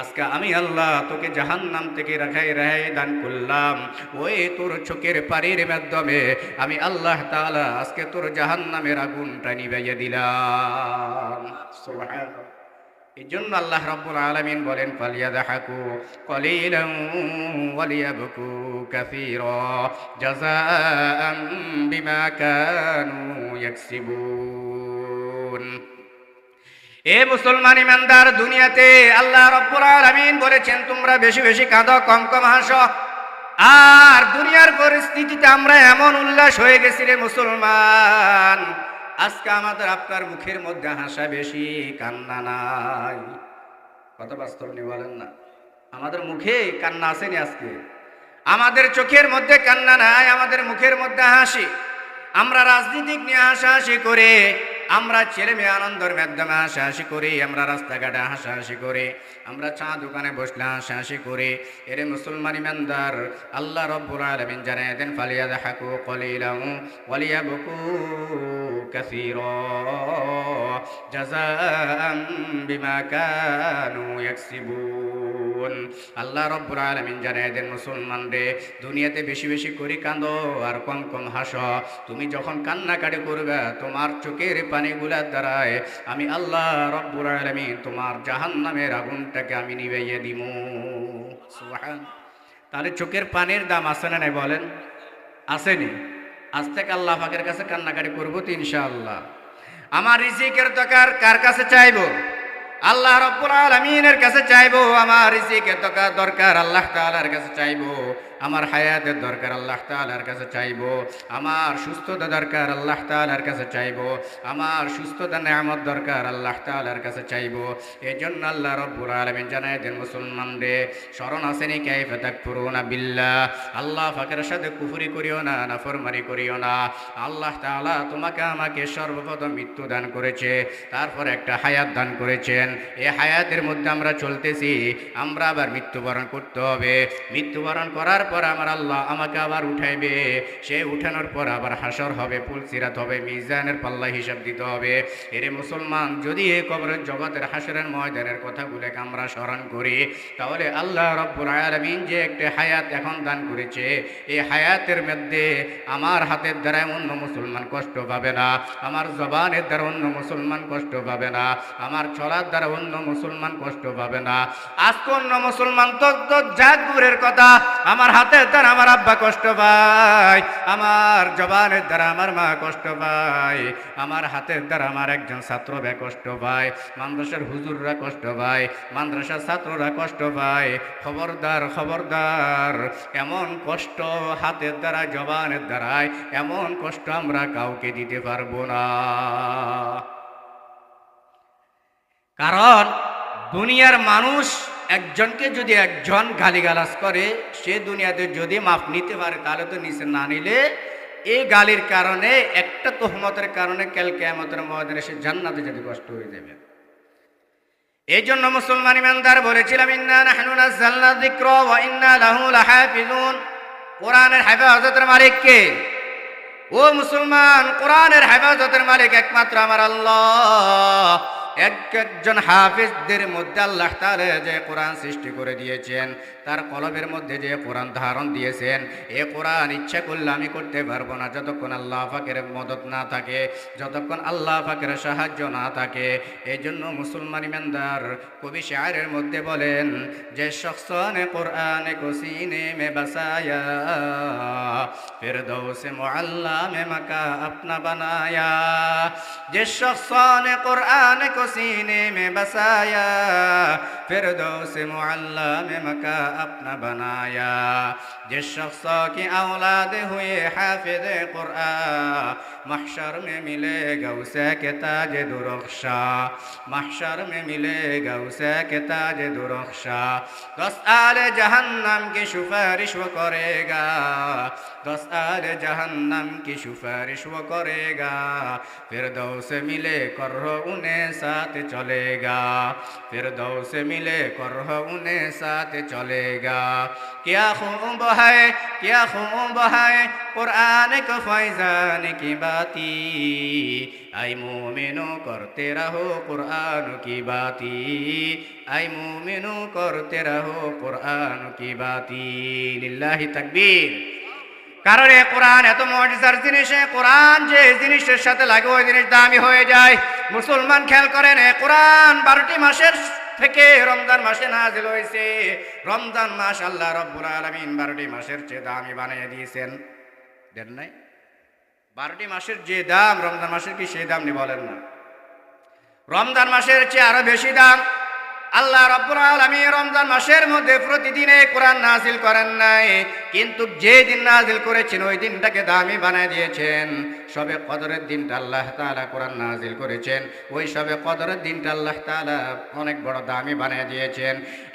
আজকে আমি আল্লাহ তোকে জাহান্নাম থেকে রেহাই দান করলাম। ওই তোর চোখের পানির মাধ্যমে আমি আল্লাহ তাআলা আজকে তোর জাহান্নামের আগুনটা নিভাইয়া দিলাম। সুবহানাল্লাহ। এই জন্য আল্লাহ রাব্বুল আলামিন বলেন, ফালিয়াদহাকু কলিলান ওয়ালিয়াবকু কাসীরা জাযাআন বিমা কানু ইয়াকসিবুন। এ মুসলমান ইমানদার, দুনিয়াতে আল্লাহ রাব্বুল আলামিন বলেছেন তোমরা বেশি বেশি কাঁদো, কম কম হাসো। আর দুনিয়ার পরিস্থিতিতে আমরা এমন উল্লাস হয়ে গেছি রে মুসলমান, আজকে আমাদের আপনার মুখের মধ্যে হাসা বেশি, কান্না নাই। কত বাস্তব নি বলেন না? আমাদের মুখে কান্না আসেনি আজকে, আমাদের চোখের মধ্যে কান্না নাই, আমাদের মুখের মধ্যে হাসি। আমরা রাজনীতিক নিয়ে হাসাহাসি করে, আমরা ছেলে মেয়ে আনন্দের মাধ্যমে হাসাহাসি করি, আমরা রাস্তাঘাটে হাসাহাসি করি, আমরা চা দোকানে বসলে হাসাহাসি করি। এরে মুসলমান ইমানদার, আল্লাহ রাব্বুল আলামিন জানায় দেন, ফালিয়াদহাকু কলিলান ওয়ালিয়াবকু কাসীরা জাযাআন বিমা কানু ইয়াকসিবুন। আল্লাহ রাব্বুল আলামিন জানায় দেন, মুসলমান রে, দুনিয়াতে বেশি বেশি করে কাঁদো আর কম কম হাসো। তুমি যখন কান্নাকাটি করবে, তোমার চোখের পানিগুলার দ্বারায় আমি আল্লাহ রাব্বুল আলামিন তোমার জাহান্নামের আগুনটাকে আমি নিভাইয়া দিব। সুবহান। তাহলে চোখের পানির দাম আছে না নাই বলেন? আসেনি? আজ থেকে আল্লাহ পাকের কাছে কান্নাকাটি করবো তো ইনশাআল্লাহ। আমার রিজিকের দরকার কার কাছে চাইবো? আল্লাহ রাব্বুল আলামিনের কাছে চাইবো। আমার রিজিকের দরকার আল্লাহ তাআলার কাছে চাইবো। আমার হায়াতের দরকার আল্লাহ তাআলার কাছে চাইবো। আমার সুস্থতা দরকার আল্লাহ তাআলার কাছে চাইবো। আমার সুস্থতা নেয়ামত দরকার আল্লাহ তাআলার কাছে চাইবো। এজন্য আল্লাহ রাব্বুল আলামিন জানায় দেন, মুসলমান রে, শরণ আসেনি কাইফা তাকফুরুনা বিল্লাহ, আল্লাহ পাকের সাথে কুফরি করিও না, নাফরমানি করিও না। আল্লাহ তাআলা তোমাকে আমাকে সর্বপ্রথম মৃত্যু দান করেছে, তারপর একটা হায়াত দান করেছেন। এই হায়াতের মধ্যে আমরা চলতেছি, আমরা আবার মৃত্যুবরণ করতে হবে। মৃত্যুবরণ করার পর আমার আল্লাহ আমাকে আবার উঠাইবে। সে উঠানোর পর আবার হাসর হবে, পুলসিরাত হবে, মিজানের পাল্লা হিসাব দিতে হবে। এরে মুসলমান, যদি এই কবরের জগতের হাসরের ময়দানের কথাগুলোকে আমরা স্মরণ করি, তাহলে আল্লাহ রাব্বুল আলামিন যে একটা হায়াত এখন দান করেছে, এই হায়াতের মধ্যে আমার হাতের দ্বারা অন্য মুসলমান কষ্ট পাবে না, আমার জবানের দ্বারা অন্য মুসলমান কষ্ট পাবে না, আমার চলার দ্বারা অন্য মুসলমান কষ্ট পাবে না। আজকে অন্য মুসলমান তো যা দূরের কথা, আমার হাতের দ্বারা আমার আব্বা কষ্ট পায়, আমার জবানের দ্বারা আমার মা কষ্ট পায়, আমার হাতের দ্বারা আমার একজন ছাত্র ভাই কষ্ট পায়, মাদ্রাসার হুজুররা কষ্ট পায়, মাদ্রাসার ছাত্ররা কষ্ট পায়। খবরদার খবরদার, এমন কষ্ট হাতের দ্বারা জবানের দ্বারায় এমন কষ্ট আমরা কাউকে দিতে পারবো না। কারণ দুনিয়ার মানুষ একজনকে যদি একজন গালিগালাজ করে, সে দুনিয়াতে যদি মাফ নিতে পারে, তাহলে তো নিচে না নিলে এই গালির কারণে, একটা তোহমতের কারণে কাল কিয়ামতের ময়দানে সে জান্নাতে যেতে কষ্ট হয়ে যাবে। এই জন্য মুসলমান ইমানদার বলেছিলাম, ইন্না নাহনু নাযালনা যিকরা ওয়া ইন্না লাহু লাহাফিজুন। কোরআনের হেফাজতের মালিক কে? ও মুসলমান, কোরআনের হেফাজতের মালিক একমাত্র আমার আল্লাহ। একজন হাফিজদের মধ্যে আল্লাহ তাআলা যে কোরআন সৃষ্টি করে দিয়েছেন, তার কলবের মধ্যে যে কোরআন ধারণ দিয়েছেন, এ কোরআন ইচ্ছা করলে আমি করতে পারবো না যতক্ষণ আল্লাহ পাকের মদত না থাকে, যতক্ষণ আল্লাহ পাকের সাহায্য না থাকে। এই জন্য মুসলমান ইমানদার কবি শায়রের মধ্যে বলেন যে শখসনে কোরআনে কো সিনে মে বসায়া, ফিরদৌস মুআল্লা মে মাকা আপনা বানায়া। যে শখসনে কোরআনে को सीने में बसाया, फिरदौस मुअल्ला में मका अपना बनाया। जिस शख्स की औलाद हुए हाफिज कुरान, महशर में मिलेगा उसे के ताज दुरुख्शा, महशर में मिलेगा उसे के ताज दुरुख्शा। 10 आले जहन्नम की सिफारिश वो करेगा, 10 आले जहन्नम की सिफारिश वो करेगा। फिरदौस मिले कर उन्हें साथ चलेगा, फिरदौस मिले कर उन्हें साथ चलेगा। क्या खूब है, क्या खूब है कुरान को फैजान की बाती, ऐ मोमिनो करते रहो कुरान की बाती, ऐ मोमिनो करते रहो कुरान की बाती। लिल्लाहि तकबीर। কারণ এ কোরআন এত মুজিজার জিনিস, কোরআন যে জিনিসের সাথে লাগে ওই জিনিস দামি হয়ে যায়। মুসলমান খেয়াল করেন, এ কোরআন 12টি মাসের থেকে রমজান মাসে নাজিল হয়েছে। রমজান মাস আল্লাহ রাব্বুল আলামিন 12টি মাসের চেয়ে দামি বানিয়ে দিয়েছেন। দেন নাই? 12টি মাসের যে দাম রমজান মাসের কি সেই দাম নি বলেন না? রমজান মাসের চেয়ে আরো বেশি দাম। আল্লাহ রাব্বুল আলামিন রমজান মাসের মধ্যে প্রতিদিনে কোরআন নাজিল করেন নাই, কিন্তু যে দিন নাজিল করেছেন ওই দিনটাকে দামি বানিয়ে দিয়েছেন। শবে কদরের দিনটা আল্লাহ তাআলা কোরআন নাজিল করেছেন, ওই শবে কদরের দিনটা আল্লাহ তাআলা অনেক বড় দামি বানিয়ে দিয়েছেন।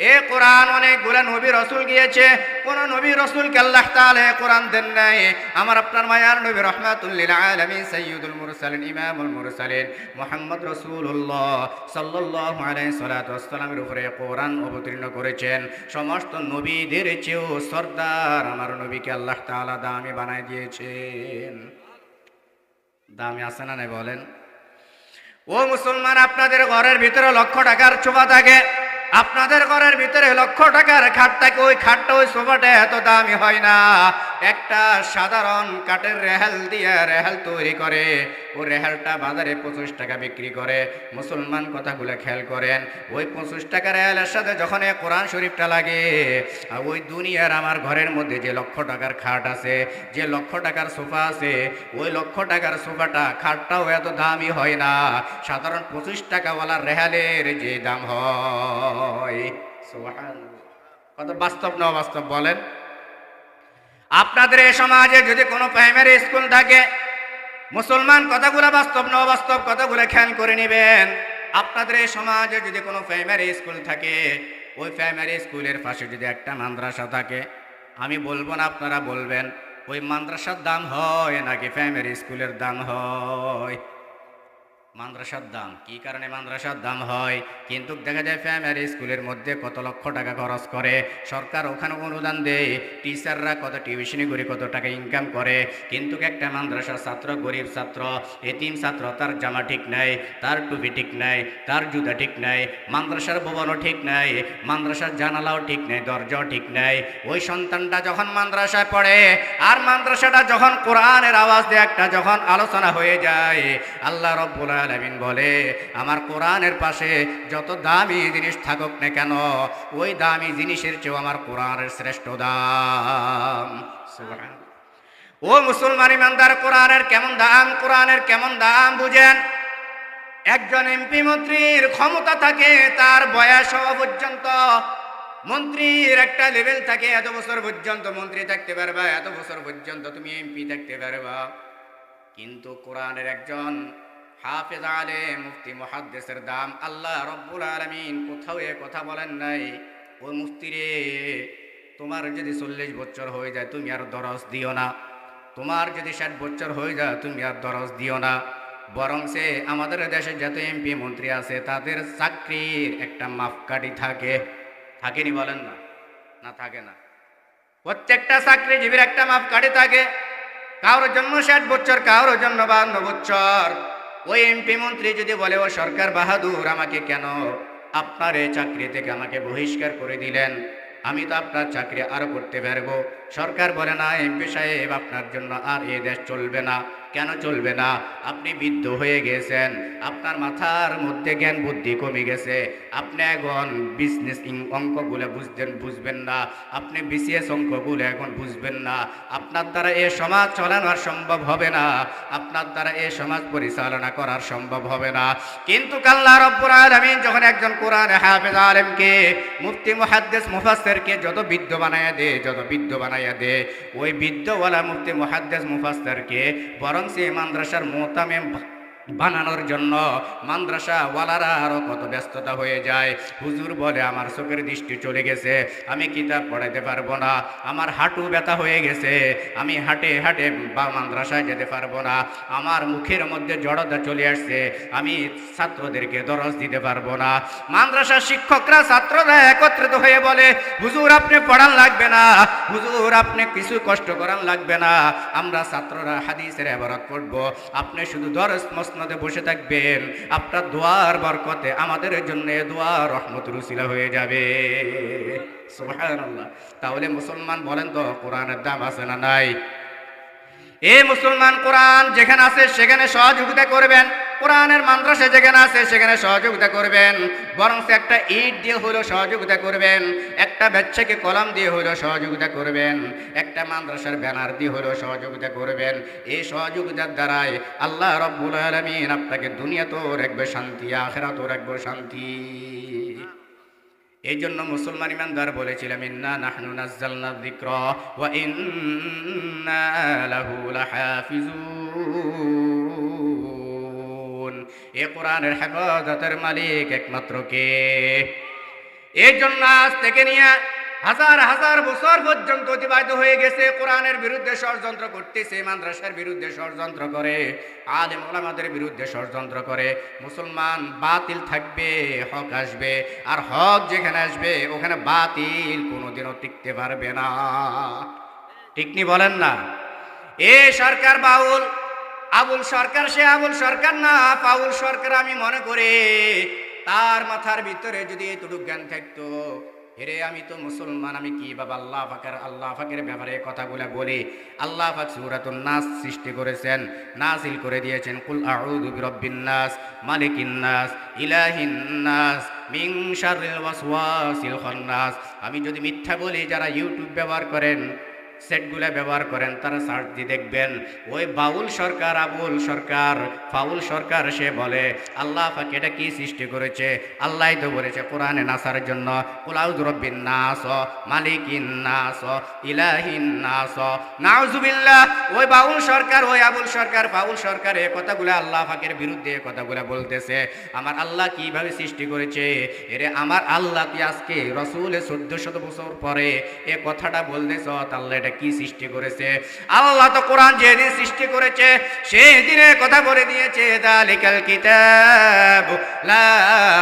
এই কোরআন অনেকগুলো নবী রাসূল গিয়েছে, কোন নবী রাসূলকে আল্লাহ তাআলা কোরআন দেন নাই। আমার আপনার মায়ার নবী রাহমাতুল লিল আলামিন সাইয়্যিদুল মুরসালিন ইমামুল মুরসালিন মুহাম্মদ রাসূলুল্লাহ সাল্লাল্লাহু আলাইহি ওয়াসাল্লামের উপরে কোরআন অবতীর্ণ করেছেন। সমস্ত নবীদের চেয়েও সরদার আমার নবীকে আল্লাহ তাআলা দামি বানায় দিয়েছেন। দামি আছে না নাই বলেন? ও মুসলমান, আপনাদের ঘরের ভিতরে লক্ষ টাকার সোফা থাকে, আপনাদের ঘরের ভিতরে লক্ষ টাকার খাট থাকে, ওই খাটটা ওই সোফাটা এত দামি হয় না। একটা সাধারণ কাঠের রেহাল দিয়ে রেহাল তৈরি করে, ও রেহালটা বাজারে 25 টাকা বিক্রি করে। মুসলমান কথাগুলো খেয়াল করেন, ওই 25 টাকা রেহালের সাথে যখন কোরআন শরীফটা লাগে, ওই দুনিয়ার আমার ঘরের মধ্যে যে লক্ষ টাকার খাট আছে, যে লক্ষ টাকার সোফা আছে, ওই লক্ষ টাকার সোফাটা খাটটাও এত দামি হয় না। সাধারণ 25 টাকাওয়ালা রেহালের যে দাম হয়। সুবহানাল্লাহ। কত বাস্তব না অবাস্তব বলেন? আপনাদের এই সমাজে যদি কোনো প্রাইমারি স্কুল থাকে, মুসলমান কথাগুলো বাস্তব না অবাস্তব কথাগুলো খেয়াল করে নেবেন। আপনাদের এই সমাজে যদি কোনো প্রাইমারি স্কুল থাকে, ওই প্রাইমারি স্কুলের পাশে যদি একটা মাদ্রাসা থাকে, আমি বলবো না, আপনারা বলবেন ওই মাদ্রাসার দাম হয় নাকি প্রাইমারি স্কুলের দাম হয়? মাদ্রাসার দাম। কি কারণে মাদ্রাসার দাম হয়? কিন্তু দেখা যায় প্রাইমারি স্কুলের মধ্যে কত লক্ষ টাকা খরচ করে, সরকার ওখানে অনুদান দেয়, টিচাররা কত টিউশনি করে কত টাকা ইনকাম করে, কিন্তু একটা মাদ্রাসার ছাত্র, গরিব ছাত্র, এতিম ছাত্র, তার জামা ঠিক নাই, তার টুপি ঠিক নাই, তার জুতা ঠিক নাই, মাদ্রাসার ভবনও ঠিক নাই, মাদ্রাসার জানালাও ঠিক নাই, দরজাও ঠিক নাই। ওই সন্তানটা যখন মাদ্রাসায় পড়ে, আর মাদ্রাসাটা যখন কোরআনের আওয়াজ দিয়ে একটা যখন আলোচনা হয়ে যায়, আল্লাহ রাব্বুল আলামিন বলে আমার কোরআনের পাশে যত দামি জিনিস থাকুক না কেন, ওই দামি জিনিসের চেয়েও আমার কোরআনের শ্রেষ্ঠ দাম। সুবহানাল্লাহ। ও মুসলমান ইমানদার, কোরআনের কেমন দাম, কোরআনের কেমন দাম বুঝেন। একজন এমপি মন্ত্রীর ক্ষমতা থাকে, তার বয়স হওয়া পর্যন্ত মন্ত্রীর একটা লেভেল থাকে, এত বছর পর্যন্ত মন্ত্রী থাকতে পারবা, এত বছর পর্যন্ত তুমি এমপি থাকতে পারবা। কিন্তু কোরআনের একজন হাফেজ আলেম মুফতি মুহাদ্দিসের দাম আল্লাহ রাব্বুল আলামিন কোথাও এ কথা বলেন নাই। ও মুফতি রে, তোমার যদি 40 বছর হয়ে যায় তুমি আর দরস দিও না, তোমার যদি 60 বছর হয়ে যায় তুমি আর দরজ দিও না, বরং সে আমাদের দেশে যত এমপি মন্ত্রী আছে তাদের চাকরির একটা মাপকাঠি থাকে, থাকেনি বলেন না? না থাকে না? প্রত্যেকটা চাকরিজীবীর একটা মাপকাঠি থাকে। কারোর জন্য 60 বছর, কারোর জন্য 52 বছর। ওই এমপি মন্ত্রী যদি বলে ও সরকার বাহাদুর, আমাকে কেন আপনার এই চাকরি থেকে আমাকে বহিষ্কার করে দিলেন, আমি তো আপনার চাকরি আরো করতে পারবো। সরকার বলে না এমপি সাহেব, আপনার জন্য আর এই দেশ চলবে না। কেন চলবে না? আপনি বৃদ্ধ হয়ে গেছেন, আপনার মাথার মধ্যে জ্ঞান বুদ্ধি কমে গেছে, আপনি এখন বিজনেস অঙ্কগুলো বুঝবেন না, আপনি বিসিএস অঙ্কগুলো এখন বুঝবেন না, আপনার দ্বারা এ সমাজ চালানো সম্ভব হবে না, আপনার দ্বারা এ সমাজ পরিচালনা করার সম্ভব হবে না। কিন্তু আল্লাহ রাব্বুল আলামিন যখন একজন কোরআন হাফেজ আলেমকে, মুফতি মুহাদ্দিস মুফাসসিরকে যত বৃদ্ধ বানায়া দে, ওই বৃদ্ধওয়ালা মুফতি মুহাদ্দিস মুফাসসিরকে বরং সে মাদ্রাসার মোতামেম বানানোর জন্য মাদ্রাসা ওয়ালারা আরো কত ব্যস্ততা হয়ে যায়। হুজুর বলে আমার চোখের দৃষ্টি চলে গেছে, আমি কিতাব পড়াইতে পারবো না, আমার হাঁটু ব্যথা হয়ে গেছে, আমি হাঁটে হাঁটে বা মাদ্রাসায় যেতে পারবো না, আমার মুখের মধ্যে জড়তা চলে আসছে, আমি ছাত্রদেরকে দরজ দিতে পারবো না। মাদ্রাসার শিক্ষকরা ছাত্ররা একত্রিত হয়ে বলে হুজুর আপনি পড়ান লাগবে না, হুজুর আপনি কিছু কষ্ট করান লাগবে না, আমরা ছাত্ররা হাদিসের ইবারত পড়বো, আপনি শুধু দরজ মসনদে বসে থাকবেন, আপনার দোয়ার বরকতে আমাদের জন্য দোয়া রহমতের উসিলা হয়ে যাবে। সুবহানাল্লাহ। তাহলে মুসলমান বলেন তো কোরআনের দাম আছে না নাই? এ মুসলমান, কোরআন যেখানে আছে সেখানে সহযোগিতা করবেন, কোরআনের মাদ্রাসা যেখানে আছে সেখানে সহযোগিতা করবেন, বরং একটা ইট দিয়ে হলেও সহযোগিতা করবেন, একটা বাচ্চাকে কলম দিয়ে হলেও সহযোগিতা করবেন, একটা মাদ্রাসার ব্যানার দিয়ে হলেও সহযোগিতা করবেন। এই সহযোগিতার দ্বারাই আল্লাহ রাব্বুল আলামিন আপনাকে দুনিয়াতেও রাখবে শান্তি, আখিরাতেও রাখবে শান্তি। এই জন্য মুসলমান ইমানদার বলেছিলাম ইন্না নাহনু নাযালনা যিকরা ওয়া ইন্না লাহু লাহাফিজুন। এই কোরআনের হেফাজতের মালিক একমাত্র কে? এই জন্য আজ থেকে নিয়ে হাজার হাজার বছর পর্যন্ত অতিবাহিত হয়ে গেছে, কোরআনের বিরুদ্ধে ষড়যন্ত্র করতেছে, মাদ্রাসার বিরুদ্ধে ষড়যন্ত্র করে, আলেম ওলামাদের বিরুদ্ধে ষড়যন্ত্র করে। মুসলমান বাতিল থাকবে, হক আসবে, আর হক যেখানে আসবে ওখানে বাতিল কোনোদিনও টিকতে পারবে না। ঠিক নি বলেন না? এ সরকার বাউল, আবুল সরকার সে আবুল সরকার না, পাউল সরকার। আমি মনে করি তার মাথার ভিতরে যদি এতটুকু জ্ঞান থাকতো, হেরে আমি তো মুসলমান, আমি কি বাবা আল্লাহ পাকের ব্যাপারে কথাগুলো বলি। আল্লাহ পাক সূরাতুন নাস সৃষ্টি করেছেন, নাজিল করে দিয়েছেন কুল আউযু বিরাব্বিন নাস মালিকিন নাস ইলাহিন নাস মিন শাররিল ওয়াসওয়াসিল খান্নাস। আমি যদি মিথ্যা বলি, যারা ইউটিউব ব্যবহার করেন, সেটগুলা ব্যবহার করেন, তারা সার্চ দিয়ে দেখবেন ওই বাউল সরকার, আবুল সরকার, ফাউল সরকার, সে বলে আল্লাহ পাক এটা কি সৃষ্টি করেছে? আল্লাহই তো বলেছে কোরআনে নাসার জন্য কুল আউযু বিরাব্বিন নাস মালিকিন নাস ইলাহিন নাস। নাউযুবিল্লাহ। ওই বাউল সরকার, ওই আবুল সরকার, ফাউল সরকার এই কথাগুলো আল্লাহ পাকের বিরুদ্ধে কথাগুলো বলতেছে। আমার আল্লাহ কিভাবে সৃষ্টি করেছে? এরে আমার আল্লাহ কি আজকে রাসূলের 1400 বছর পরে এ কথাটা বলতেছ? আল্লাহ এটা কি সৃষ্টি করেছে? আল্লাহ তো কোরআন যেদিন সৃষ্টি করেছে সেই দিনে কথা বলে দিয়েছে যালিকাল কিতাব লা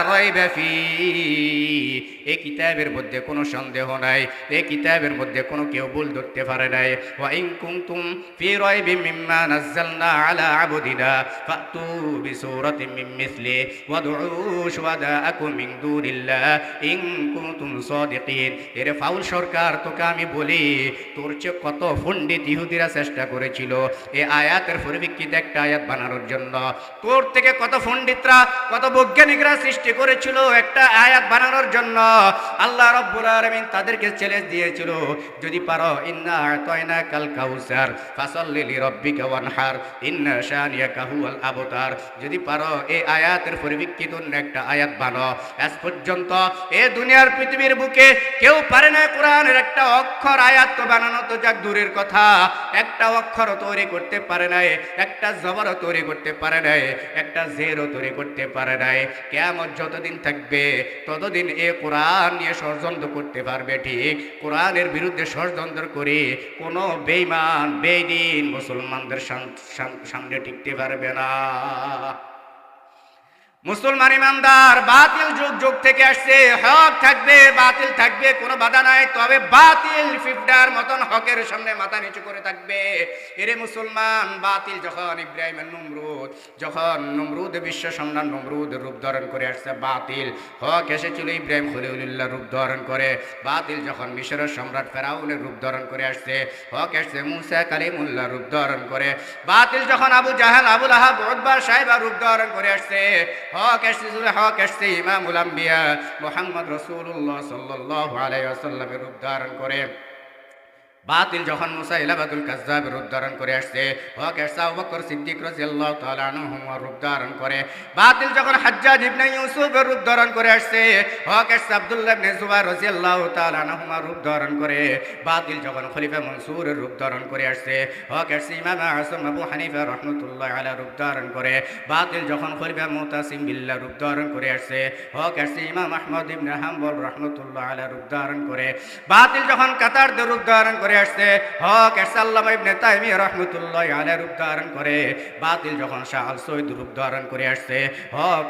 রাইবা ফি। এই কিতাবের মধ্যে কোনো সন্দেহ নাই, এই কিতাবের মধ্যে কোনো কেউ ভুল ধরতে পারে নাই। ওয়া ইন কুনতুম ফি রাইবিম মিম্মা নাযালনা আলা আবদিনা ফাতু বিসূরাতিন মিন মিসলি ওয়াদউ শুহাদাআকুম মিন দুনিল্লাহ ইন কুনতুম সাদিকিন। এর ফাউল সরকার, তোকে আমি বলি, তোর চেয়ে কত পণ্ডিত ইহুদিরা চেষ্টা করেছিল এই আয়াতের পরিপ্রেক্ষিতে একটা আয়াত বানানোর জন্য। তোর থেকে কত পণ্ডিতরা, কত বৈজ্ঞানিকরা সৃষ্টি করেছিল একটা আয়াত বানানোর জন্য। আল্লাহ রাব্বুল আলামিন তাদেরকে চ্যালেঞ্জ দিয়েছিল, যদি পারো ইন্না আতাইনাকাল কাউসার ফাসাল্লি লিরাব্বিকা ওয়ানহার ইন্না শানিয়াকা হুয়াল আবতার। যদি পারো এই আয়াতের পরিপ্রেক্ষিতে একটা আয়াত বানাও। আজ পর্যন্ত এই দুনিয়ার পৃথিবীর বুকে কেউ পারে না কোরআনের একটা অক্ষর আয়াত তো বানানো তো যাক দূরের কথা, একটা অক্ষরও তৈরি করতে পারে নাই, একটা জবরও তৈরি করতে পারে নাই, একটা জেরও তৈরি করতে পারে নাই। কিয়ামত যতদিন থাকবে ততদিন এ কোরআন নিয়ে ষড়যন্ত্র করতে পারবে ঠিক, কোরআনের বিরুদ্ধে ষড়যন্ত্র করে কোনো বেঈমান বেঈন মুসলমানদের সামনে টিকতে পারবে না। মুসলমান ইমানদার বাতিল যুগ যুগ থেকে আসছে, হক থাকবে বাতিল থাকবে, কোনো বাধা নাই, তবে বাতিল ফিফটার মতন হকের সামনে মাথা নিচু করে থাকবে। এরে মুসলমান, বাতিল যখন ইব্রাহিমের নমরুদ, যখন নমরুদ বিশ্ব সম্রাট নমরুদ রূপ ধারণ করে আসছে বাতিল, হক এসেছিল ইব্রাহিম খলিলুল্লাহ রূপ ধারণ করে। বাতিল যখন মিশরের সম্রাট ফেরাউনের রূপ ধারণ করে আসছে, হক এসছে মুসা কালিমুল্লাহ রূপ ধারণ করে। বাতিল যখন আবু জাহাল আবুল আহাব উতবা সাইবা রূপ ধারণ করে আসছে, হক আসছে ইমামুল আম্বিয়া মুহাম্মদ রাসূলুল্লাহ সাল্লাল্লাহু আলাইহি ওয়াসাল্লামের রূপ ধারণ করে। বাতিল যখন মুসাইলামাতুল কাজ্জাবের রূপ ধারণ করে আসছে, হক আসছে আবু বকর সিদ্দিক রাদিয়াল্লাহু তাআলা আনহু রূপ ধারণ করে। বাতিল যখন হাজ্জাজ ইবনে ইউসুফের রূপ ধারণ করে আসছে, হক আসছে আব্দুল্লাহ ইবনে জুবাইর রাদিয়াল্লাহু তাআলা আনহু রূপ ধারণ করে। বাতিল যখন খলিফা মনসুরের রূপ ধারণ করে আসছে, হক আসছে ইমাম আযম আবু হানিফা রাহমাতুল্লাহি আলাইহি রূপ ধারণ করে। বাতিল যখন খলিফা মুতাসিম বিল্লাহ রূপ ধারণ করে আসছে, হক আসছে ইমাম আহমদ ইবনে হাম্বল রাহমাতুল্লাহি আলাইহি রূপ ধারণ করে। বাতিল যখন কাতারদের রূপ ধারণ করে আসছে, হক আসছে আল্লামা ইবনে তাইমিয়া রাহমাতুল্লাহি আলাইহি রূপ ধারণ করে। বাতিল যখন শাহ আল সৈয়দ রূপ ধারণ করে আসছে, হক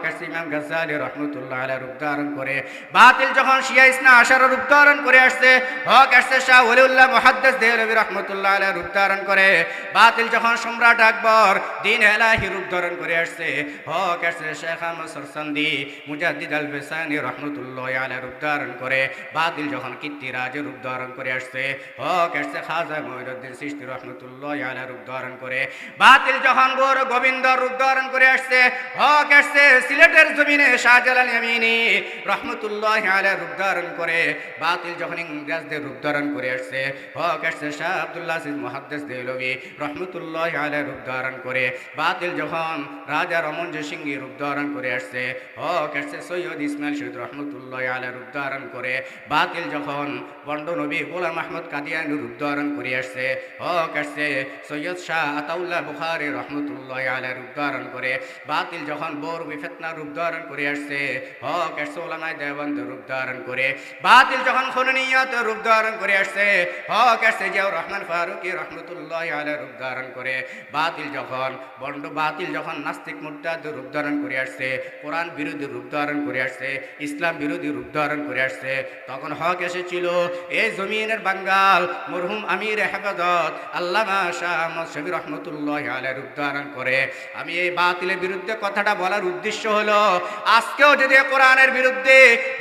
আসছে ইমাম গাজ্জালি রাহমাতুল্লাহি আলাইহি রূপ ধারণ করে। বাতিল যখন শিয়া ইসনা আশার রূপ ধারণ করে আসছে, হক আসছে শাহ ওলিউল্লাহ মুহাদ্দিস দেহলভী রাহমাতুল্লাহি আলাইহি রূপ ধারণ করে। বাতিল যখন সম্রাট আকবর দ্বীন ইলাহি রূপ ধারণ করে আসছে, হক আসছে শেখ আহমদ সরসান্দি মুজাদ্দিদ আল ফিসানি রাহমাতুল্লাহি আলাইহি রূপ ধারণ করে। বাতিল যখন কীর্তিরাজ রূপ ধারণ করে আসছে, হক আসছে খাজা মঈনুদ্দিন চিশতি রাহমাতুল্লাহি আলাইহি রূপ ধারণ করে। বাতিল যখন গৌর গোবিন্দ রূপ ধারণ করে আসছে, হক আসছে সিলেটের জমিনে শাহজালাল ইয়ামিনী রাহমাতুল্লাহি আলাইহি রূপ ধারণ করে। বাতিল যখন ইংরেজদের রূপ ধারণ করে আসছে, হক আসছে শাহ আব্দুল্লাহ আজিজ মুহাদ্দিস দেহলভী রাহমাতুল্লাহি আলাইহি রূপ ধারণ করে। বাতিল যখন রাজা রমন জয়সিংহী রূপ ধারণ করে আসছে, হক আসছে সৈয়দ ইসমাইল শহীদ রাহমাতুল্লাহি আলাইহি রূপ ধারণ করে। বাতিল যখন বন্ড নবী গোলাম আহমদ কাদিয়ানী রূপ ধারণ করে আসছে, হক আসছে সৈয়দ শাহ আতাউল্লাহ বুখারী রাহমাতুল্লাহি আলাইহি রূপ ধারণ করে। বাতিল যখন বরবি ফিতনা রূপ ধারণ করে আসছে, হক আসছে উলামায়ে দেওবন্দ রূপ ধারণ করে। বাতিল যখন খুনানিয়ত রূপ ধারণ করে আসছে, হক আসছে জিয়াউর রহমান ফারুকী রাহমাতুল্লাহি আলাইহি রূপ ধারণ করে। বাতিল যখন নাস্তিক মুরতাদ রূপ ধারণ করে আসছে, কোরআন বিরোধী রূপ ধারণ করে আসছে, ইসলাম বিরোধী রূপ ধারণ করে আসছে, তখন হক এসেছিল এই জমিনের বাঙ্গাল মরহুম আমির হেফাজত আল্লামা শাহ আহমদ শফি রাহমাতুল্লাহি আলাইহি রূপ ধারণ করে। আমি এই বাতিলের বিরুদ্ধে কথাটা বলার উদ্দেশ্য হলো, আজকেও যদি কোরআনের বিরুদ্ধে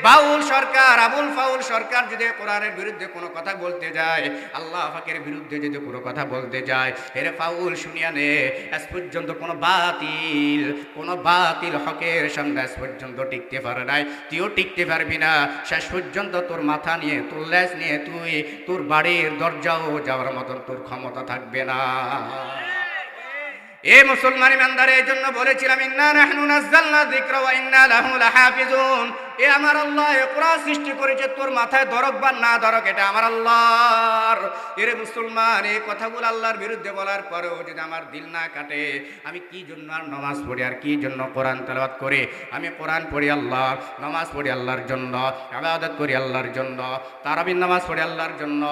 বাউল সরকার আবুল ফাউল সরকার যদি কোরআনের বিরুদ্ধে কোনো কথা বলতে যায়, আল্লাহ পাকের বিরুদ্ধে যদি কোনো কথা বলতে যায়, এর ফাউল শুনিয়া নে, আজ পর্যন্ত কোনো বাতিল হকের সামনে আজ পর্যন্ত টিকতে পারে নাই, তুইও টিকতে পারবি না। শেষ পর্যন্ত তোর মাথা নিয়ে তোর লেজ নিয়ে তুই তোর বাড়ির দরজাও যাওয়ার মতন তোর ক্ষমতা থাকবে না। এ মুসলমান ইমানদার, এই জন্য বলেছিলাম ইন্না নাহনু নাযালনা যিকরা ওয়া ইন্না লাহু লাহাফিজুন। এ আমার আল্লাহ কোরআন সৃষ্টি করেছে, তোর মাথায় ধরক বা না ধরক এটা আমার আল্লাহর। এরে মুসলমান, এই কথাগুলো আল্লাহর বিরুদ্ধে বলার পরেও যদি আমার দিল না কাটে, আমি কি জন্য আর নামাজ পড়ি আর কি জন্য কোরআন তেলাওয়াত করি? আমি কোরআন পড়ি আল্লাহ, নামাজ পড়ি আল্লাহর জন্য, ইবাদত করি আল্লাহর জন্য, তারাবির নামাজ পড়ি আল্লাহর জন্য,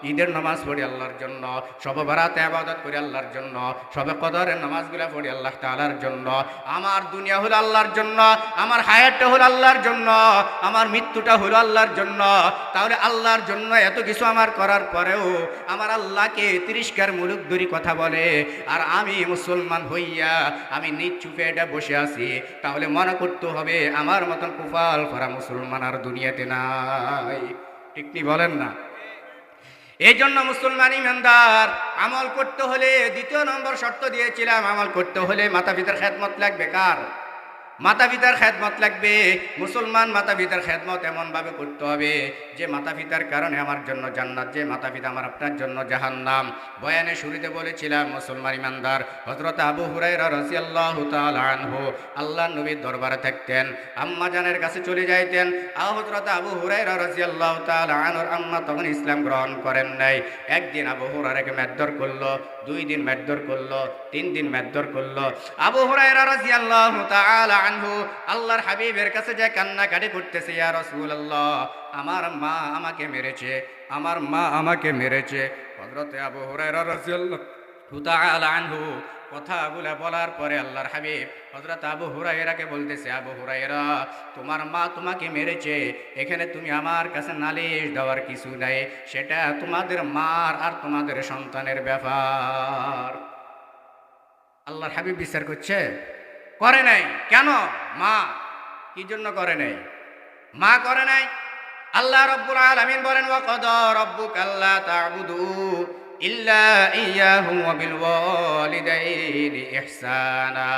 ঈদের নামাজ পড়ি আল্লাহর জন্য, শবে বরাতে ইবাদত করি আল্লাহর জন্য, শবে কদরের নামাজগুলো পড়ি আল্লাহ তাআলার জন্য। আমার দুনিয়া হলো আল্লাহর জন্য, আমার হায়াতটা হলো আল্লাহর জন্য, আমার মৃত্যুটা হলো আল্লাহর জন্য। তাহলে আল্লাহর জন্য এত কিছু আমার করার পরেও আমার আল্লাহকে তিরস্কারমূলক দুই কথা বলে, আর আমি মুসলমান হইয়া আমি নিজ চুপে এটা বসে আছি, তাহলে মনে করতে হবে আমার মতন কুফাল করা মুসলমান আর দুনিয়াতে নাই। ঠিক নি বলেন না? এই জন্য মুসলমান ইমানদার, আমল করতে হলে দ্বিতীয় নম্বর শর্ত দিয়েছিলাম, আমল করতে হলে মাতা পিতার খেদমত লাগবে। কার? মাতা পিতার খেদমত লাগবে। মুসলমান মাতা পিতার খেদমত এমনভাবে করতে হবে যে মাতা পিতার কারণে আমার জন্য জান্নাত, যে মাতা পিতা আমার আপনার জন্য জাহান্নাম। বয়ানে শুরুতে বলেছিলাম মুসলমান ইমানদার হযরত আবু হুরায়রা রাদিয়াল্লাহু তাআলা আনহু আল্লাহর নবীর দরবারে থাকতেন, আম্মা জানের কাছে চলে যাইতেন। হযরত আবু হুরায়রা রাদিয়াল্লাহু তাআলা আনহুর আম্মা তখন ইসলাম গ্রহণ করেন নাই। একদিন আবু হুরায়রাকে মারধর করলো, 2 দিন মারধর করলো, 3 দিন মারধর করলো। আবু হুরায়রা রাদিয়াল্লাহু তাআলা আনহু আল্লাহর হাবিবের কাছে যায় কান্নাকাটি করতেছে, ইয়া রাসূলুল্লাহ, আমার মা আমাকে মেরেছে, আমার মা আমাকে মেরেছে। হযরত আবু হুরায়রা রাদিয়াল্লাহু তাআলা আনহু কথাগুলো বলার পরে আল্লাহর হাবিব হযরত আবু হুরায়রাকে বলতেছে, আবু হুরায়রা, তোমার মা তোমাকে মেরেছে, এখানে তুমি আমার কাছে নালিশ দেওয়ার কিছু নাই, সেটা তোমাদের মার আর তোমাদের সন্তানের ব্যাপার। আল্লাহর হাবিব বিচার করছে, করে নাই। কেন? মা কি জন্য করে নাই? মা করে নাই। আল্লাহ রাব্বুল আলামিন বলেন, ওয়া কাদা রাব্বুকা আল্লা তা'বুদু ইল্লা ইয়্যাহু ওয়া বিল ওয়ালিদাইনি ইহসানা